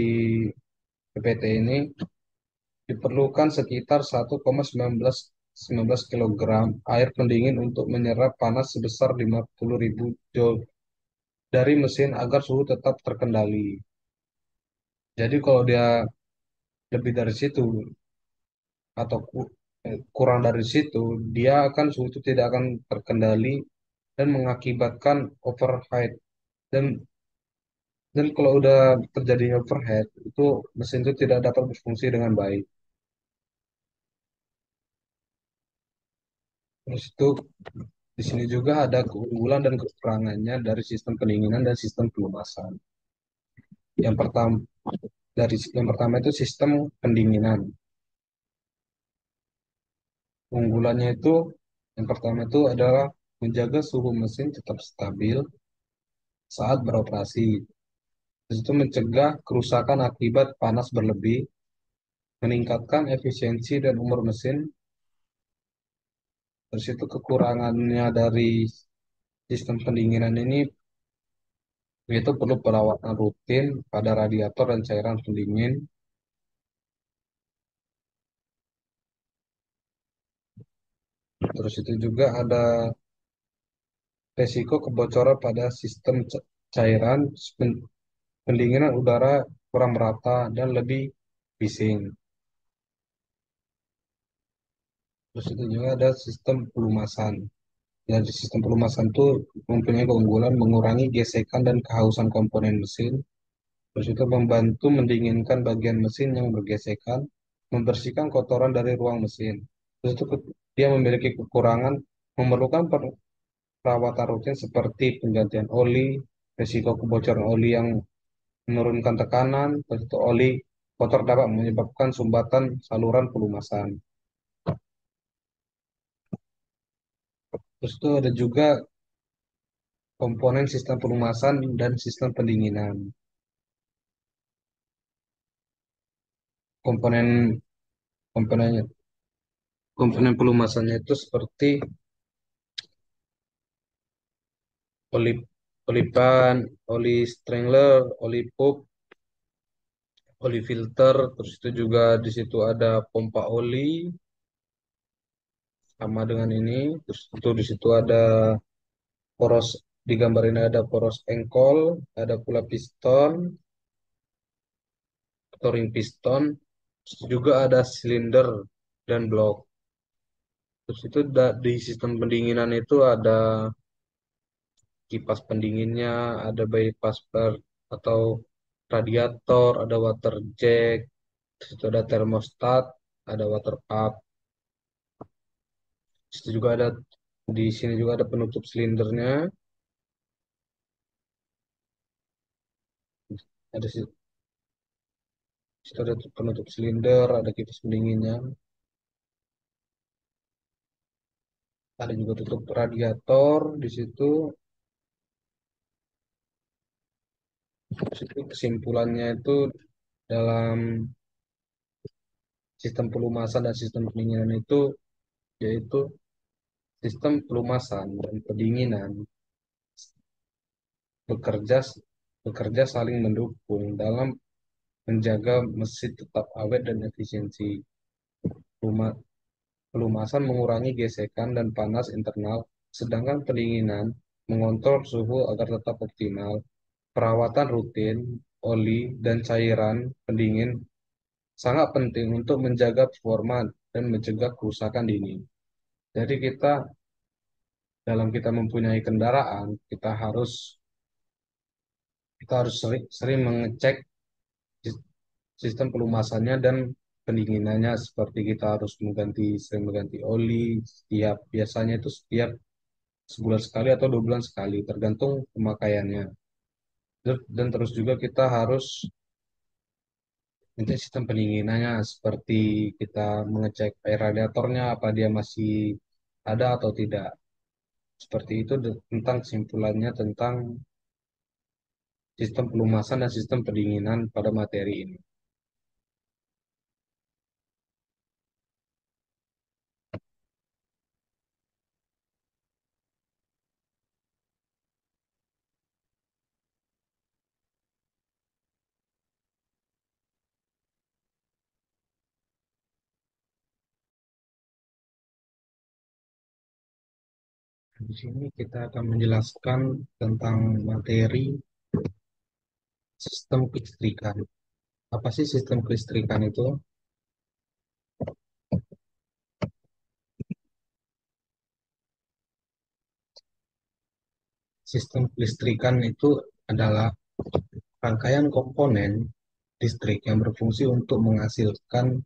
PPT ini diperlukan sekitar 1,19 kilogram air pendingin untuk menyerap panas sebesar 50.000 joule dari mesin agar suhu tetap terkendali. Jadi kalau dia lebih dari situ atau kurang dari situ, dia akan suhu itu tidak akan terkendali dan mengakibatkan overheat. Dan dan kalau udah terjadi overheat, itu mesin itu tidak dapat berfungsi dengan baik. Terus itu di sini juga ada keunggulan dan kekurangannya dari sistem pendinginan dan sistem pelumasan. Yang pertama yang pertama itu sistem pendinginan. Unggulannya itu yang pertama itu adalah menjaga suhu mesin tetap stabil saat beroperasi. Terus itu mencegah kerusakan akibat panas berlebih, meningkatkan efisiensi dan umur mesin. Terus itu kekurangannya dari sistem pendinginan ini yaitu perlu perawatan rutin pada radiator dan cairan pendingin. Terus itu juga ada resiko kebocoran pada sistem cairan, pendinginan udara kurang merata dan lebih bising. Terus itu juga ada sistem pelumasan. Jadi sistem pelumasan itu mempunyai keunggulan mengurangi gesekan dan kehausan komponen mesin. Terus itu membantu mendinginkan bagian mesin yang bergesekan, membersihkan kotoran dari ruang mesin. Terus itu dia memiliki kekurangan, memerlukan perawatan rutin seperti penggantian oli, risiko kebocoran oli yang menurunkan tekanan, terus itu oli kotor dapat menyebabkan sumbatan saluran pelumasan. Terus itu ada juga komponen sistem pelumasan dan sistem pendinginan. Komponen komponennya komponen pelumasannya itu seperti oli oli pan, oli strangler, oli pump, oli filter, terus itu juga di situ ada pompa oli sama dengan ini. Terus itu di situ ada poros di gambar ini ada poros engkol, ada pula piston atau ring piston, terus juga ada silinder dan blok. Terus itu di sistem pendinginan itu ada kipas pendinginnya, ada bypass atau radiator, ada water jet, terus itu ada termostat, ada water pump. Terus itu juga ada di sini juga ada penutup silindernya, ada situ ada penutup silinder, ada kipas pendinginnya, ada juga tutup radiator di situ. Terus itu kesimpulannya itu dalam sistem pelumasan dan sistem pendinginan itu yaitu sistem pelumasan dan pendinginan bekerja bekerja saling mendukung dalam menjaga mesin tetap awet dan efisiensi. Peluma- Pelumasan mengurangi gesekan dan panas internal, sedangkan pendinginan mengontrol suhu agar tetap optimal. Perawatan rutin, oli, dan cairan pendingin sangat penting untuk menjaga performa dan mencegah kerusakan dini. Jadi dalam kita mempunyai kendaraan, kita harus sering mengecek sis- sistem pelumasannya dan pendinginannya, seperti kita harus sering mengganti oli biasanya itu setiap sebulan sekali atau 2 bulan sekali, tergantung pemakaiannya. Dan terus juga kita harus mengecek sistem pendinginannya, seperti kita mengecek air radiatornya, apa dia masih ada atau tidak. Seperti itu tentang kesimpulannya tentang sistem pelumasan dan sistem pendinginan pada materi ini. Di sini kita akan menjelaskan tentang materi sistem kelistrikan. Apa sih sistem kelistrikan itu? Sistem kelistrikan itu adalah rangkaian komponen listrik yang berfungsi untuk menghasilkan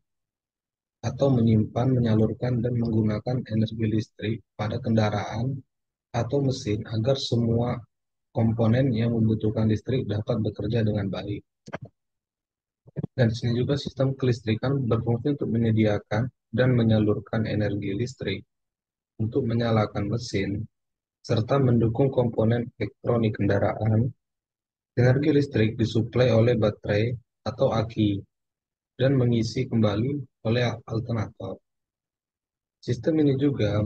atau menyimpan, menyalurkan, dan menggunakan energi listrik pada kendaraan atau mesin agar semua komponen yang membutuhkan listrik dapat bekerja dengan baik. Dan di sini juga sistem kelistrikan berfungsi untuk menyediakan dan menyalurkan energi listrik untuk menyalakan mesin, serta mendukung komponen elektronik kendaraan. Energi listrik disuplai oleh baterai atau aki dan mengisi kembali oleh alternator. Sistem ini juga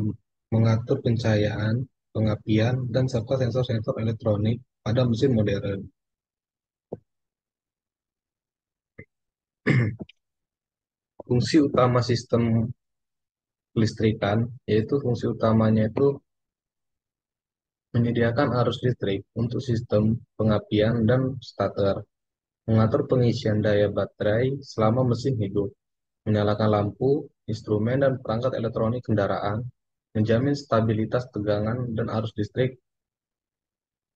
mengatur pencahayaan, pengapian, dan serta sensor-sensor elektronik pada mesin modern. Fungsi utama sistem kelistrikan, yaitu fungsi utamanya itu menyediakan arus listrik untuk sistem pengapian dan starter, mengatur pengisian daya baterai selama mesin hidup, menyalakan lampu, instrumen, dan perangkat elektronik kendaraan, menjamin stabilitas tegangan dan arus listrik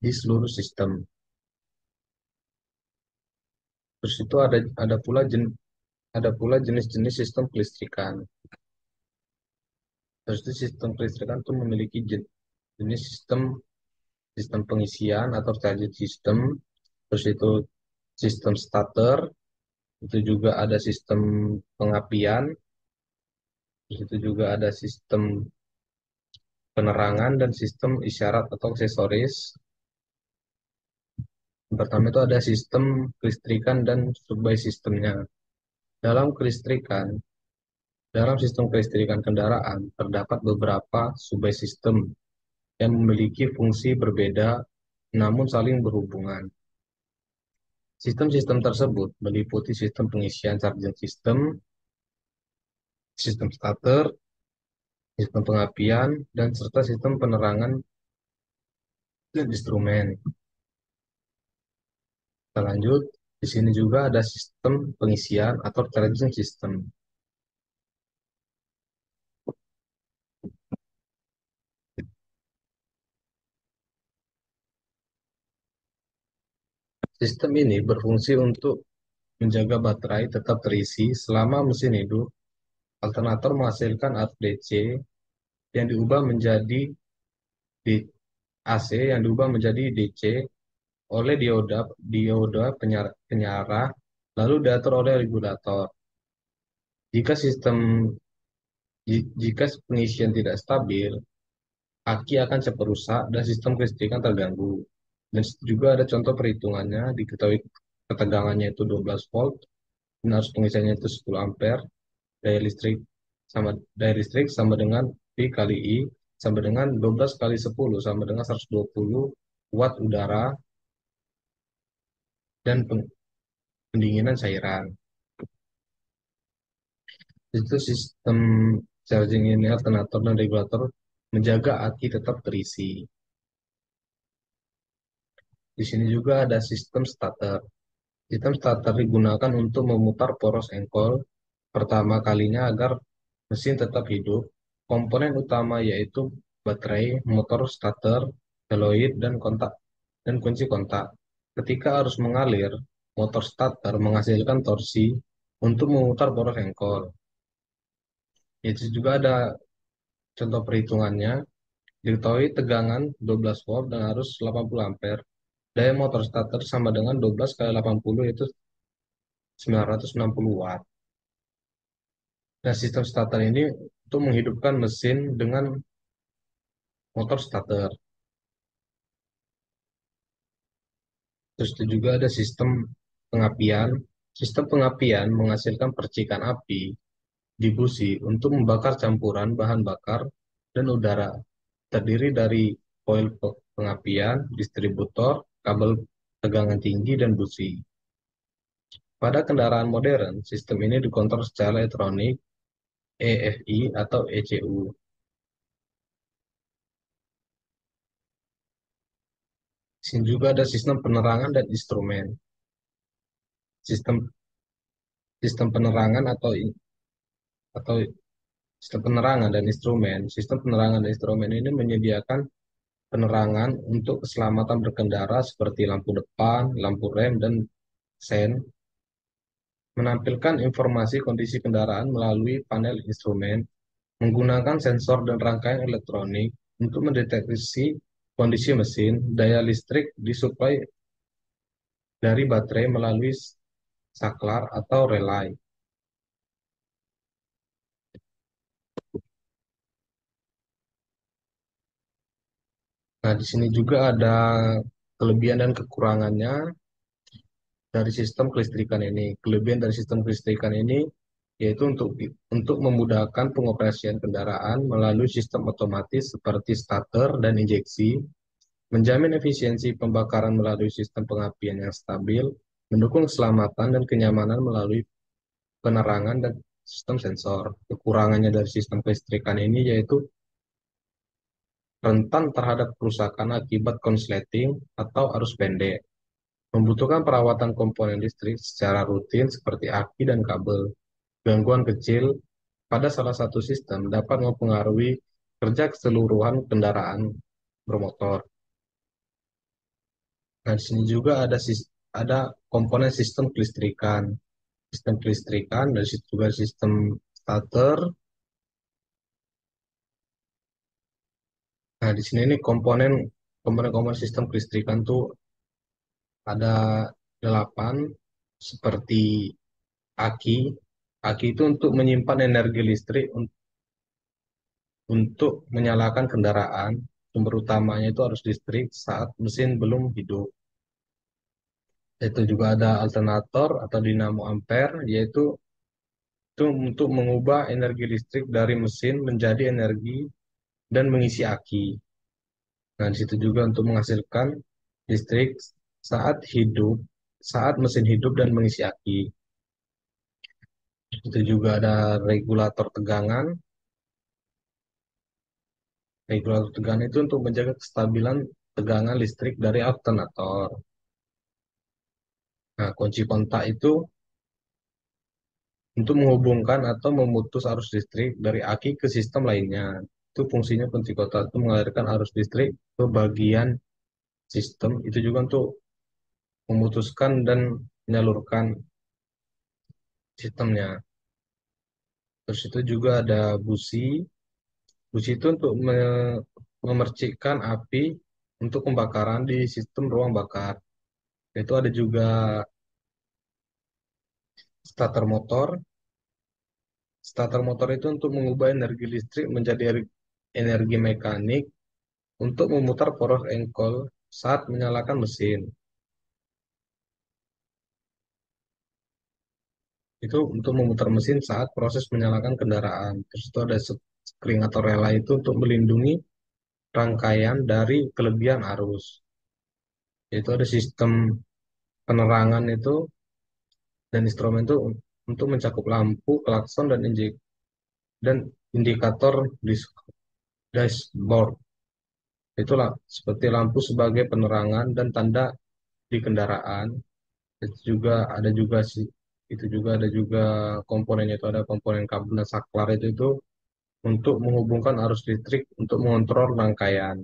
di seluruh sistem. Terus itu ada pula jenis-jenis sistem kelistrikan. Terus itu sistem kelistrikan itu memiliki jenis sistem sistem pengisian atau charging system. Terus itu sistem starter, itu juga ada sistem pengapian, terus itu juga ada sistem penerangan dan sistem isyarat atau aksesoris. Yang pertama itu ada sistem kelistrikan dan subsystemnya. Dalam kelistrikan, dalam sistem kelistrikan kendaraan terdapat beberapa subsystem yang memiliki fungsi berbeda namun saling berhubungan. Sistem-sistem tersebut meliputi sistem pengisian charging system, sistem starter, sistem pengapian, dan serta sistem penerangan dan instrumen. Kita lanjut, di sini juga ada sistem pengisian atau charging system. Sistem ini berfungsi untuk menjaga baterai tetap terisi selama mesin hidup. Alternator menghasilkan arus DC yang diubah menjadi AC yang diubah menjadi DC oleh dioda penyarah, lalu diatur oleh regulator. Jika sistem jika pengisian tidak stabil, aki akan cepat rusak dan sistem kelistrikan terganggu. Dan juga ada contoh perhitungannya, diketahui ketegangannya itu 12 volt, dan arus pengisiannya itu 10 ampere, daya listrik sama dengan V kali I sama dengan 12 kali 10 sama dengan 120 watt udara dan pendinginan cairan. Itu sistem Charging ini alternator dan regulator menjaga aki tetap terisi. Di sini juga ada sistem starter. Sistem starter digunakan untuk memutar poros engkol pertama kalinya agar mesin tetap hidup. Komponen utama yaitu baterai, motor starter, veloid, dan kontak dan kunci kontak. Ketika arus mengalir, motor starter menghasilkan torsi untuk memutar poros engkol. Itu juga ada contoh perhitungannya. Diketahui tegangan 12 volt dan arus 80 ampere. Daya motor starter sama dengan 12 kali 80 yaitu 960 watt. Nah, sistem starter ini untuk menghidupkan mesin dengan motor starter. Terus itu juga ada sistem pengapian. Sistem pengapian menghasilkan percikan api di busi untuk membakar campuran bahan bakar dan udara. Terdiri dari koil pengapian, distributor, kabel tegangan tinggi, dan busi. Pada kendaraan modern, sistem ini dikontrol secara elektronik, EFI atau ECU. Di sini juga ada sistem penerangan dan instrumen. Sistem sistem penerangan atau sistem penerangan dan instrumen. Sistem penerangan dan instrumen ini menyediakan penerangan untuk keselamatan berkendara seperti lampu depan, lampu rem, dan sen, menampilkan informasi kondisi kendaraan melalui panel instrumen, menggunakan sensor dan rangkaian elektronik untuk mendeteksi kondisi mesin, daya listrik disuplai dari baterai melalui saklar atau relay. Nah, di sini juga ada kelebihan dan kekurangannya dari sistem kelistrikan ini. Kelebihan dari sistem kelistrikan ini yaitu untuk memudahkan pengoperasian kendaraan melalui sistem otomatis seperti starter dan injeksi, menjamin efisiensi pembakaran melalui sistem pengapian yang stabil, mendukung keselamatan dan kenyamanan melalui penerangan dan sistem sensor. Kekurangannya dari sistem kelistrikan ini yaitu rentan terhadap kerusakan akibat konsleting atau arus pendek, membutuhkan perawatan komponen listrik secara rutin seperti aki dan kabel. Gangguan kecil pada salah satu sistem dapat mempengaruhi kerja keseluruhan kendaraan bermotor. Nah, di sini juga ada komponen sistem kelistrikan. Sistem kelistrikan, dan juga sistem starter. Nah, di sini ini komponen sistem kelistrikan tuh ada 8 seperti aki. Aki itu untuk menyimpan energi listrik untuk menyalakan kendaraan. Sumber utamanya itu harus listrik saat mesin belum hidup. Itu juga ada alternator atau dinamo ampere, yaitu itu untuk mengubah energi listrik dari mesin menjadi energi dan mengisi aki. Nah, di situ juga untuk menghasilkan listrik saat hidup, saat mesin hidup dan mengisi aki. Itu juga ada regulator tegangan. Regulator tegangan itu untuk menjaga kestabilan tegangan listrik dari alternator. Nah, kunci kontak itu untuk menghubungkan atau memutus arus listrik dari aki ke sistem lainnya. Itu fungsinya kunci kontak itu mengalirkan arus listrik ke bagian sistem. Itu juga untuk memutuskan dan menyalurkan sistemnya. Terus itu juga ada busi. Busi itu untuk memercikkan api untuk pembakaran di sistem ruang bakar. Itu ada juga starter motor. Starter motor itu untuk mengubah energi listrik menjadi energi mekanik untuk memutar poros engkol saat menyalakan mesin. Itu untuk memutar mesin saat proses menyalakan kendaraan. Terus itu ada spring atau relay itu untuk melindungi rangkaian dari kelebihan arus. Itu ada sistem penerangan itu dan instrumen itu untuk mencakup lampu, klakson dan indikator dashboard. Itulah seperti lampu sebagai penerangan dan tanda di kendaraan. Itu juga ada juga sih, itu juga ada juga komponennya, itu ada komponen kabel dan saklar itu untuk menghubungkan arus listrik untuk mengontrol rangkaian.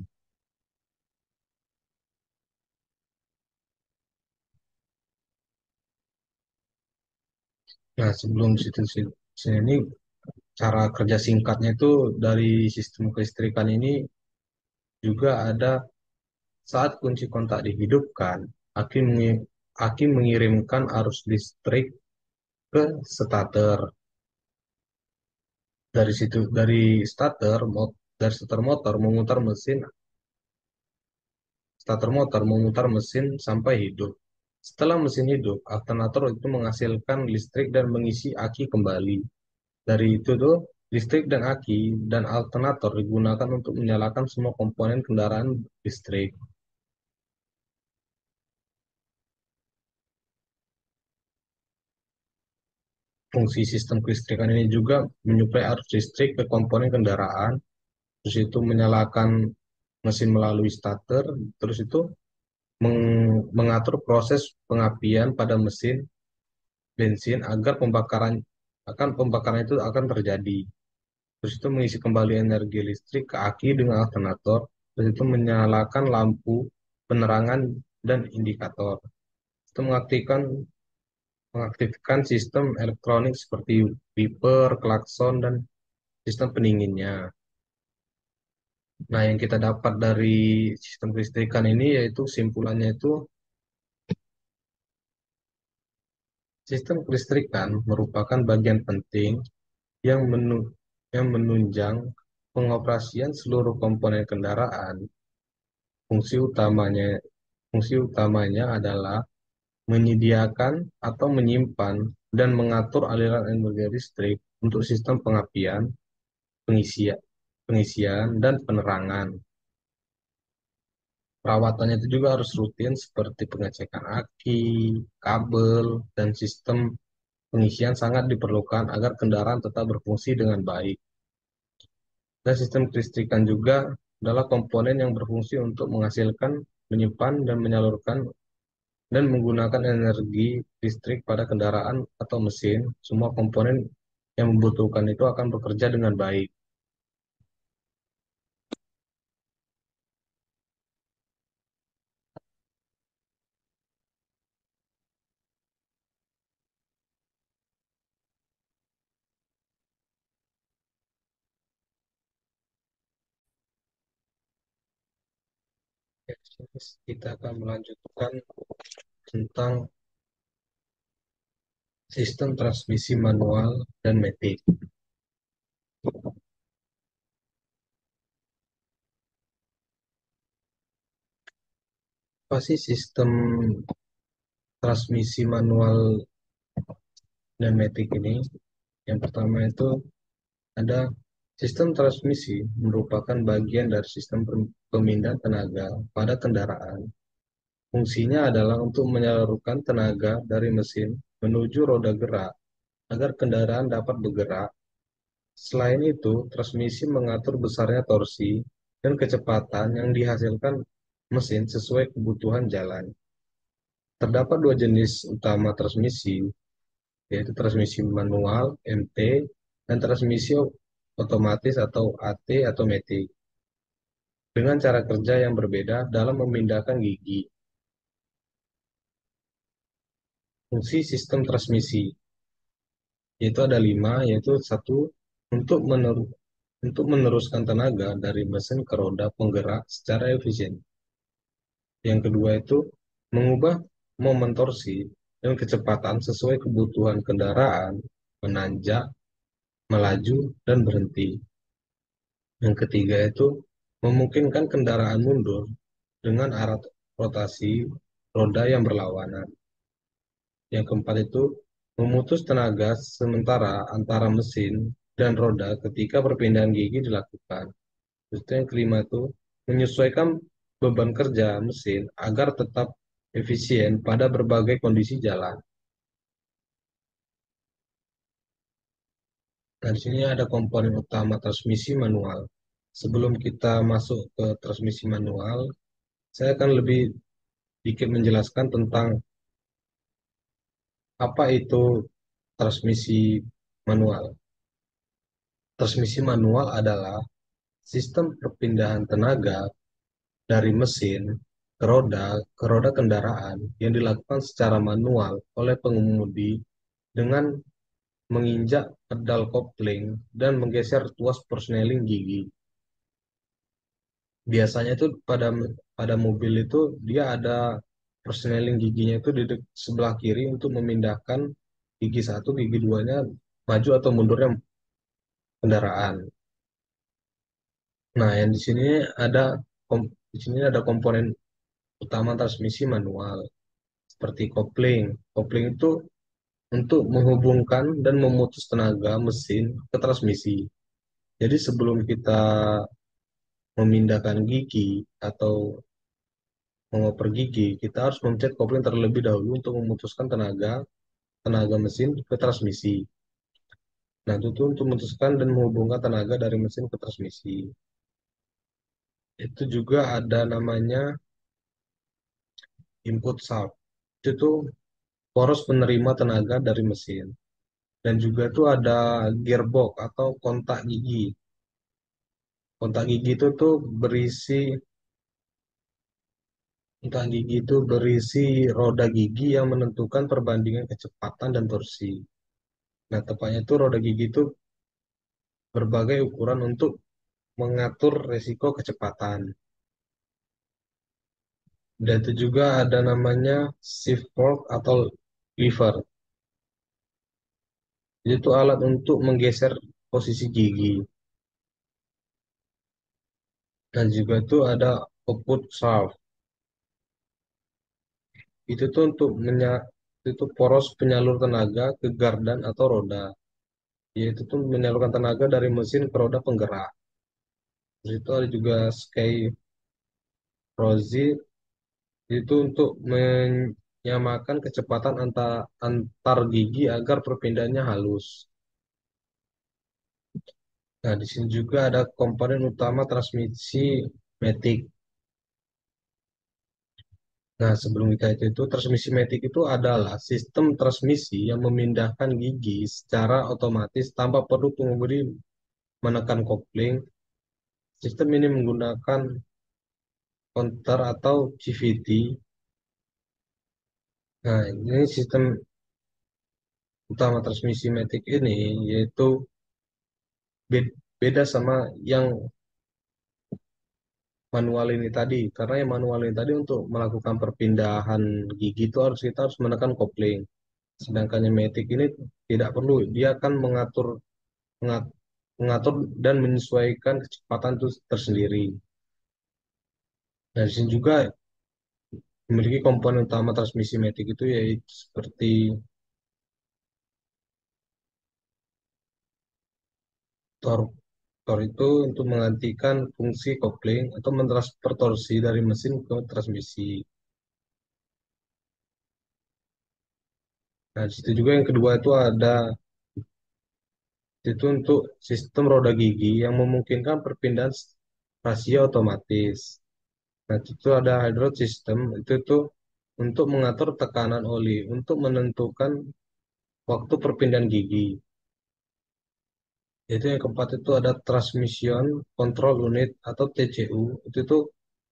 Nah, sebelum situ sini cara kerja singkatnya itu dari sistem kelistrikan ini juga ada saat kunci kontak dihidupkan, aki, aki mengirimkan arus listrik ke starter. Dari situ dari starter motor memutar mesin starter motor memutar mesin sampai hidup. Setelah mesin hidup, alternator itu menghasilkan listrik dan mengisi aki kembali. Dari itu tuh listrik dan aki dan alternator digunakan untuk menyalakan semua komponen kendaraan listrik. Fungsi sistem kelistrikan ini juga menyuplai arus listrik ke komponen kendaraan, terus itu menyalakan mesin melalui starter, terus itu mengatur proses pengapian pada mesin bensin agar pembakaran itu akan terjadi. Terus itu mengisi kembali energi listrik ke aki dengan alternator, terus itu menyalakan lampu penerangan dan indikator. Itu mengaktifkan sistem elektronik seperti wiper, klakson, dan sistem pendinginnya. Nah, yang kita dapat dari sistem kelistrikan ini yaitu simpulannya itu sistem kelistrikan merupakan bagian penting yang yang menunjang pengoperasian seluruh komponen kendaraan. Fungsi utamanya fungsi utamanya adalah menyediakan atau menyimpan dan mengatur aliran energi listrik untuk sistem pengapian, pengisian, pengisian dan penerangan. Perawatannya itu juga harus rutin seperti pengecekan aki, kabel, dan sistem pengisian sangat diperlukan agar kendaraan tetap berfungsi dengan baik. Dan sistem kelistrikan juga adalah komponen yang berfungsi untuk menghasilkan, menyimpan, dan menyalurkan dan menggunakan energi listrik pada kendaraan atau mesin. Semua komponen yang membutuhkan itu akan bekerja dengan baik. Ya, kita akan melanjutkan tentang sistem transmisi manual dan matic. Apa sih sistem transmisi manual dan matic ini? Yang pertama itu ada sistem transmisi merupakan bagian dari sistem pemindahan tenaga pada kendaraan. Fungsinya adalah untuk menyalurkan tenaga dari mesin menuju roda gerak agar kendaraan dapat bergerak. Selain itu, transmisi mengatur besarnya torsi dan kecepatan yang dihasilkan mesin sesuai kebutuhan jalan. Terdapat dua jenis utama transmisi, yaitu transmisi manual (MT) dan transmisi otomatis atau AT atau matic, dengan cara kerja yang berbeda dalam memindahkan gigi. Fungsi sistem transmisi yaitu ada lima, yaitu satu untuk meneruskan tenaga dari mesin ke roda penggerak secara efisien. Yang kedua itu mengubah momen torsi dan kecepatan sesuai kebutuhan kendaraan, menanjak, melaju, dan berhenti. Yang ketiga itu memungkinkan kendaraan mundur dengan arah rotasi roda yang berlawanan. Yang keempat itu memutus tenaga sementara antara mesin dan roda ketika perpindahan gigi dilakukan. Terus yang kelima itu menyesuaikan beban kerja mesin agar tetap efisien pada berbagai kondisi jalan. Nah, di sini ada komponen utama transmisi manual. Sebelum kita masuk ke transmisi manual, saya akan lebih sedikit menjelaskan tentang apa itu transmisi manual. Transmisi manual adalah sistem perpindahan tenaga dari mesin ke roda kendaraan yang dilakukan secara manual oleh pengemudi dengan menginjak pedal kopling dan menggeser tuas persneling gigi. Biasanya itu pada mobil itu dia ada persneling giginya itu di sebelah kiri untuk memindahkan gigi satu, gigi duanya maju atau mundurnya kendaraan. Nah, yang di sini ada di sini ada komponen utama transmisi manual seperti kopling. Kopling itu untuk menghubungkan dan memutus tenaga mesin ke transmisi. Jadi sebelum kita memindahkan gigi atau mengoper gigi, kita harus mencet kopling terlebih dahulu untuk memutuskan tenaga tenaga mesin ke transmisi. Nah, itu tuh untuk memutuskan dan menghubungkan tenaga dari mesin ke transmisi. Itu juga ada namanya input shaft. Itu tuh poros penerima tenaga dari mesin. Dan juga tuh ada gearbox atau kontak gigi. Kontak gigi itu tuh berisi roda gigi yang menentukan perbandingan kecepatan dan torsi. Nah, tepatnya itu roda gigi itu berbagai ukuran untuk mengatur resiko kecepatan. Dan itu juga ada namanya shift fork atau lever. Itu alat untuk menggeser posisi gigi. Dan juga itu ada output shaft. Itu tuh untuk itu poros penyalur tenaga ke gardan atau roda. Yaitu tuh menyalurkan tenaga dari mesin ke roda penggerak. Terus itu ada juga sky rosy itu untuk menyamakan kecepatan antar gigi agar perpindahannya halus. Nah, di sini juga ada komponen utama transmisi matic. Nah, sebelum kita itu transmisi matic itu adalah sistem transmisi yang memindahkan gigi secara otomatis tanpa perlu pengemudi menekan kopling. Sistem ini menggunakan konter atau CVT. Nah, ini sistem utama transmisi matic ini yaitu beda sama yang manual ini tadi. Karena yang manual ini tadi untuk melakukan perpindahan gigi itu kita harus menekan kopling. Sedangkan yang matic ini tidak perlu. Dia akan mengat- mengatur dan menyesuaikan kecepatan itu tersendiri. Nah, di sini juga memiliki komponen utama transmisi matic itu yaitu seperti torque. Torque itu untuk menggantikan fungsi kopling atau mentransfer torsi dari mesin ke transmisi. Nah, di situ juga yang kedua itu untuk sistem roda gigi yang memungkinkan perpindahan rasio otomatis. Nah, itu ada hydraulic system, itu tuh untuk mengatur tekanan oli, untuk menentukan waktu perpindahan gigi. Itu yang keempat itu ada Transmission Control Unit atau TCU. Itu tuh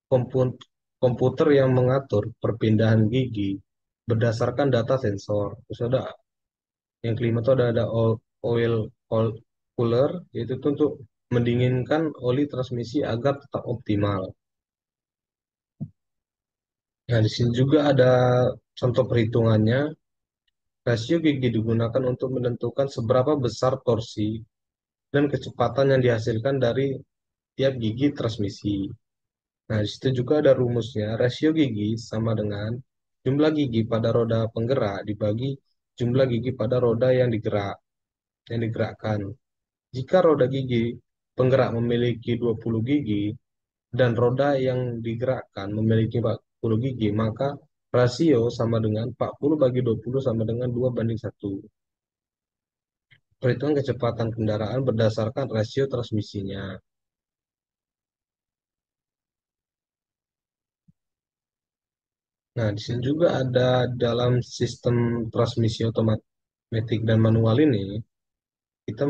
kompu- komputer yang mengatur perpindahan gigi berdasarkan data sensor. Terus ada yang kelima itu ada oil cooler, yaitu tuh untuk mendinginkan oli transmisi agar tetap optimal. Nah, di sini juga ada contoh perhitungannya. Rasio gigi digunakan untuk menentukan seberapa besar torsi dan kecepatan yang dihasilkan dari tiap gigi transmisi. Nah, di situ juga ada rumusnya. Rasio gigi sama dengan jumlah gigi pada roda penggerak dibagi jumlah gigi pada roda yang digerakkan. Jika roda gigi penggerak memiliki 20 gigi dan roda yang digerakkan memiliki 40 gigi, maka rasio sama dengan 40 bagi 20 sama dengan 2 banding 1. perhitungan kecepatan kendaraan berdasarkan rasio transmisinya. Nah, di sini juga ada dalam sistem transmisi otomatik dan manual ini, kita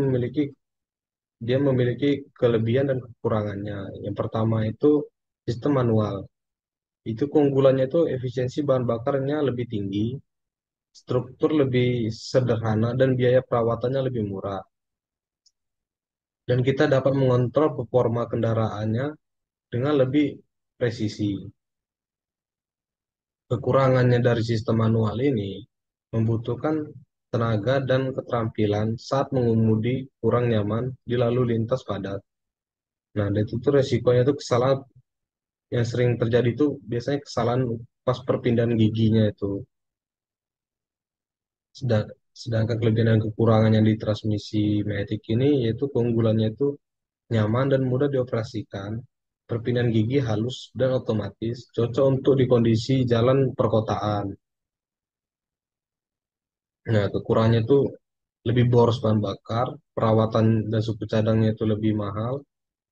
dia memiliki kelebihan dan kekurangannya. Yang pertama itu sistem manual. Itu keunggulannya itu efisiensi bahan bakarnya lebih tinggi, struktur lebih sederhana, dan biaya perawatannya lebih murah. Dan kita dapat mengontrol performa kendaraannya dengan lebih presisi. Kekurangannya dari sistem manual ini membutuhkan tenaga dan keterampilan saat mengemudi kurang nyaman di lalu lintas padat. Nah, dan itu tuh resikonya itu kesalahan yang sering terjadi itu biasanya kesalahan pas perpindahan giginya itu. Sedangkan kelebihan dan kekurangannya di transmisi matic ini yaitu keunggulannya itu nyaman dan mudah dioperasikan, perpindahan gigi halus dan otomatis, cocok untuk di kondisi jalan perkotaan. Nah, kekurangannya itu lebih boros bahan bakar, perawatan dan suku cadangnya itu lebih mahal,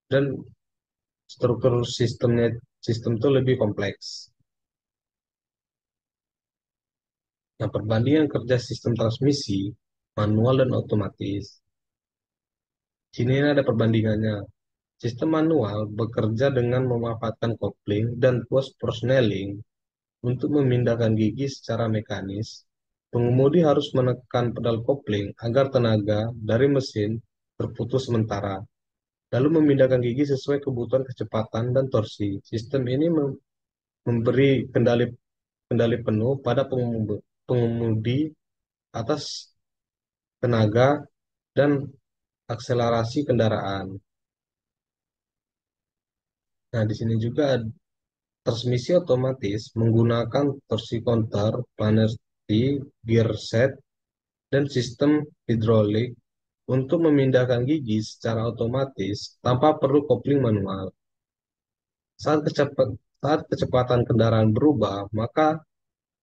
dan struktur sistem itu lebih kompleks. Nah, perbandingan kerja sistem transmisi manual dan otomatis. Sini ada perbandingannya. Sistem manual bekerja dengan memanfaatkan kopling dan post persneling untuk memindahkan gigi secara mekanis. Pengemudi harus menekan pedal kopling agar tenaga dari mesin terputus sementara, lalu memindahkan gigi sesuai kebutuhan kecepatan dan torsi. Sistem ini memberi kendali kendali penuh pada pengemudi atas tenaga dan akselerasi kendaraan. Nah, di sini juga transmisi otomatis menggunakan torsi counter, planerty, gear set, dan sistem hidrolik untuk memindahkan gigi secara otomatis tanpa perlu kopling manual. Saat kecepatan kendaraan berubah,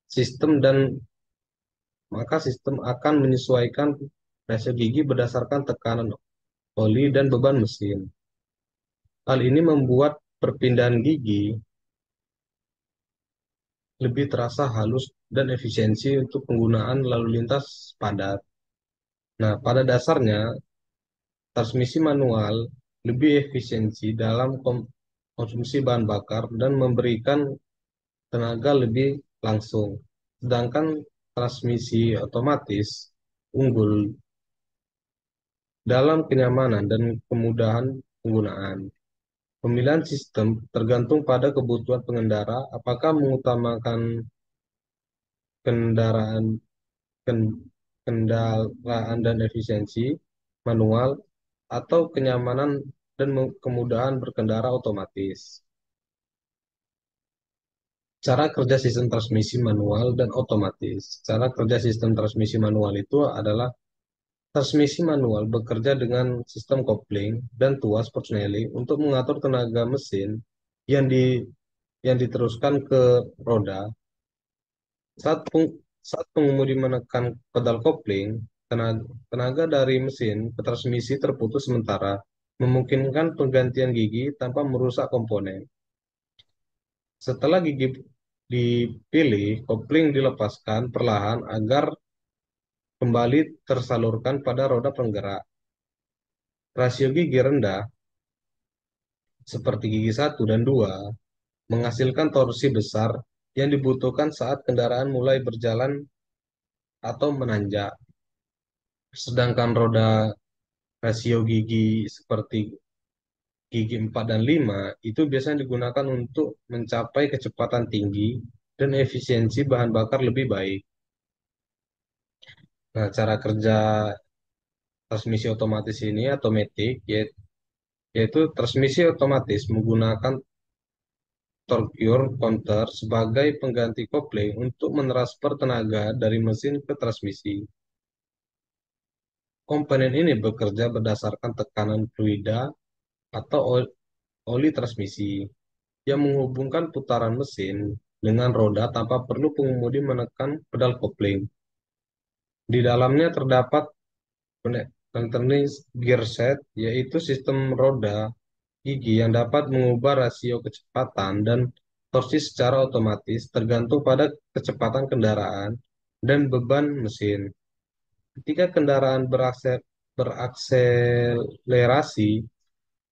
sistem dan sistem akan menyesuaikan rasio gigi berdasarkan tekanan oli dan beban mesin. Hal ini membuat perpindahan gigi lebih terasa halus dan efisiensi untuk penggunaan lalu lintas padat. Nah, pada dasarnya, transmisi manual lebih efisiensi dalam konsumsi bahan bakar dan memberikan tenaga lebih langsung. Sedangkan transmisi otomatis unggul dalam kenyamanan dan kemudahan penggunaan. Pemilihan sistem tergantung pada kebutuhan pengendara, apakah mengutamakan kendaraan ken- kendaraan dan efisiensi manual atau kenyamanan dan kemudahan berkendara otomatis. Cara kerja sistem transmisi manual dan otomatis. Cara kerja sistem transmisi manual itu adalah transmisi manual bekerja dengan sistem kopling dan tuas persneling untuk mengatur tenaga mesin yang di yang diteruskan ke roda. Saat, saat pengemudi menekan pedal kopling, tenaga dari mesin ke transmisi terputus sementara, memungkinkan penggantian gigi tanpa merusak komponen. Setelah gigi dipilih, kopling dilepaskan perlahan agar kembali tersalurkan pada roda penggerak. Rasio gigi rendah, seperti gigi 1 dan 2, menghasilkan torsi besar yang dibutuhkan saat kendaraan mulai berjalan atau menanjak. Sedangkan roda rasio gigi seperti gigi 4 dan 5 itu biasanya digunakan untuk mencapai kecepatan tinggi dan efisiensi bahan bakar lebih baik. Nah, cara kerja transmisi otomatis ini atau matic yaitu transmisi otomatis menggunakan torque counter sebagai pengganti kopling untuk mentransfer tenaga dari mesin ke transmisi. Komponen ini bekerja berdasarkan tekanan fluida atau oli transmisi yang menghubungkan putaran mesin dengan roda tanpa perlu pengemudi menekan pedal kopling. Di dalamnya terdapat Elektronik gearset yaitu sistem roda gigi yang dapat mengubah rasio kecepatan dan torsi secara otomatis tergantung pada kecepatan kendaraan dan beban mesin. Ketika kendaraan berakselerasi,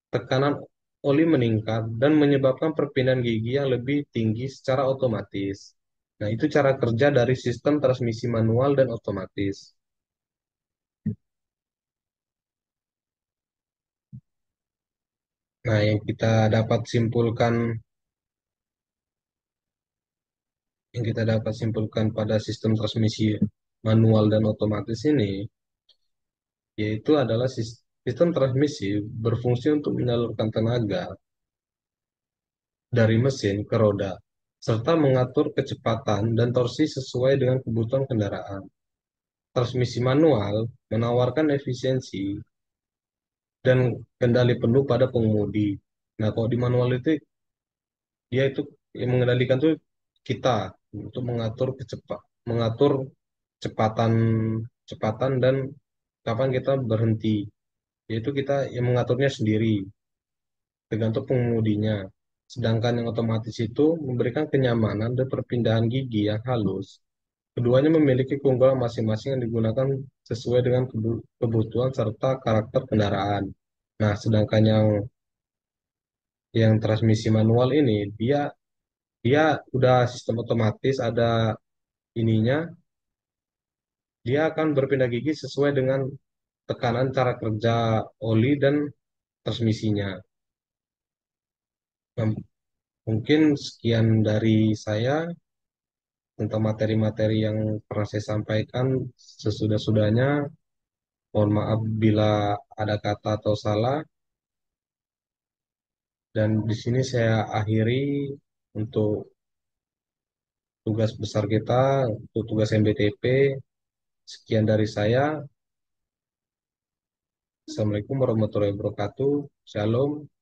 tekanan oli meningkat dan menyebabkan perpindahan gigi yang lebih tinggi secara otomatis. Nah, itu cara kerja dari sistem transmisi manual dan otomatis. Nah, yang kita dapat simpulkan pada sistem transmisi manual dan otomatis ini, yaitu adalah sistem transmisi berfungsi untuk menyalurkan tenaga dari mesin ke roda, serta mengatur kecepatan dan torsi sesuai dengan kebutuhan kendaraan. Transmisi manual menawarkan efisiensi dan kendali penuh pada pengemudi. Nah, kalau di manual itu, dia itu yang mengendalikan tuh kita untuk mengatur kecepatan, kecepatan dan kapan kita berhenti. Yaitu kita yang mengaturnya sendiri, tergantung pengemudinya. Sedangkan yang otomatis itu memberikan kenyamanan dan perpindahan gigi yang halus. Keduanya memiliki keunggulan masing-masing yang digunakan sesuai dengan kebutuhan serta karakter kendaraan. Nah, sedangkan yang transmisi manual ini, dia dia udah sistem otomatis, ada ininya, dia akan berpindah gigi sesuai dengan tekanan cara kerja oli dan transmisinya. Nah, mungkin sekian dari saya tentang materi-materi yang pernah saya sampaikan. Sesudah-sudahnya, mohon maaf bila ada kata atau salah. Dan di sini saya akhiri untuk tugas besar kita, untuk tugas MBTP. Sekian dari saya. Assalamualaikum warahmatullahi wabarakatuh. Shalom.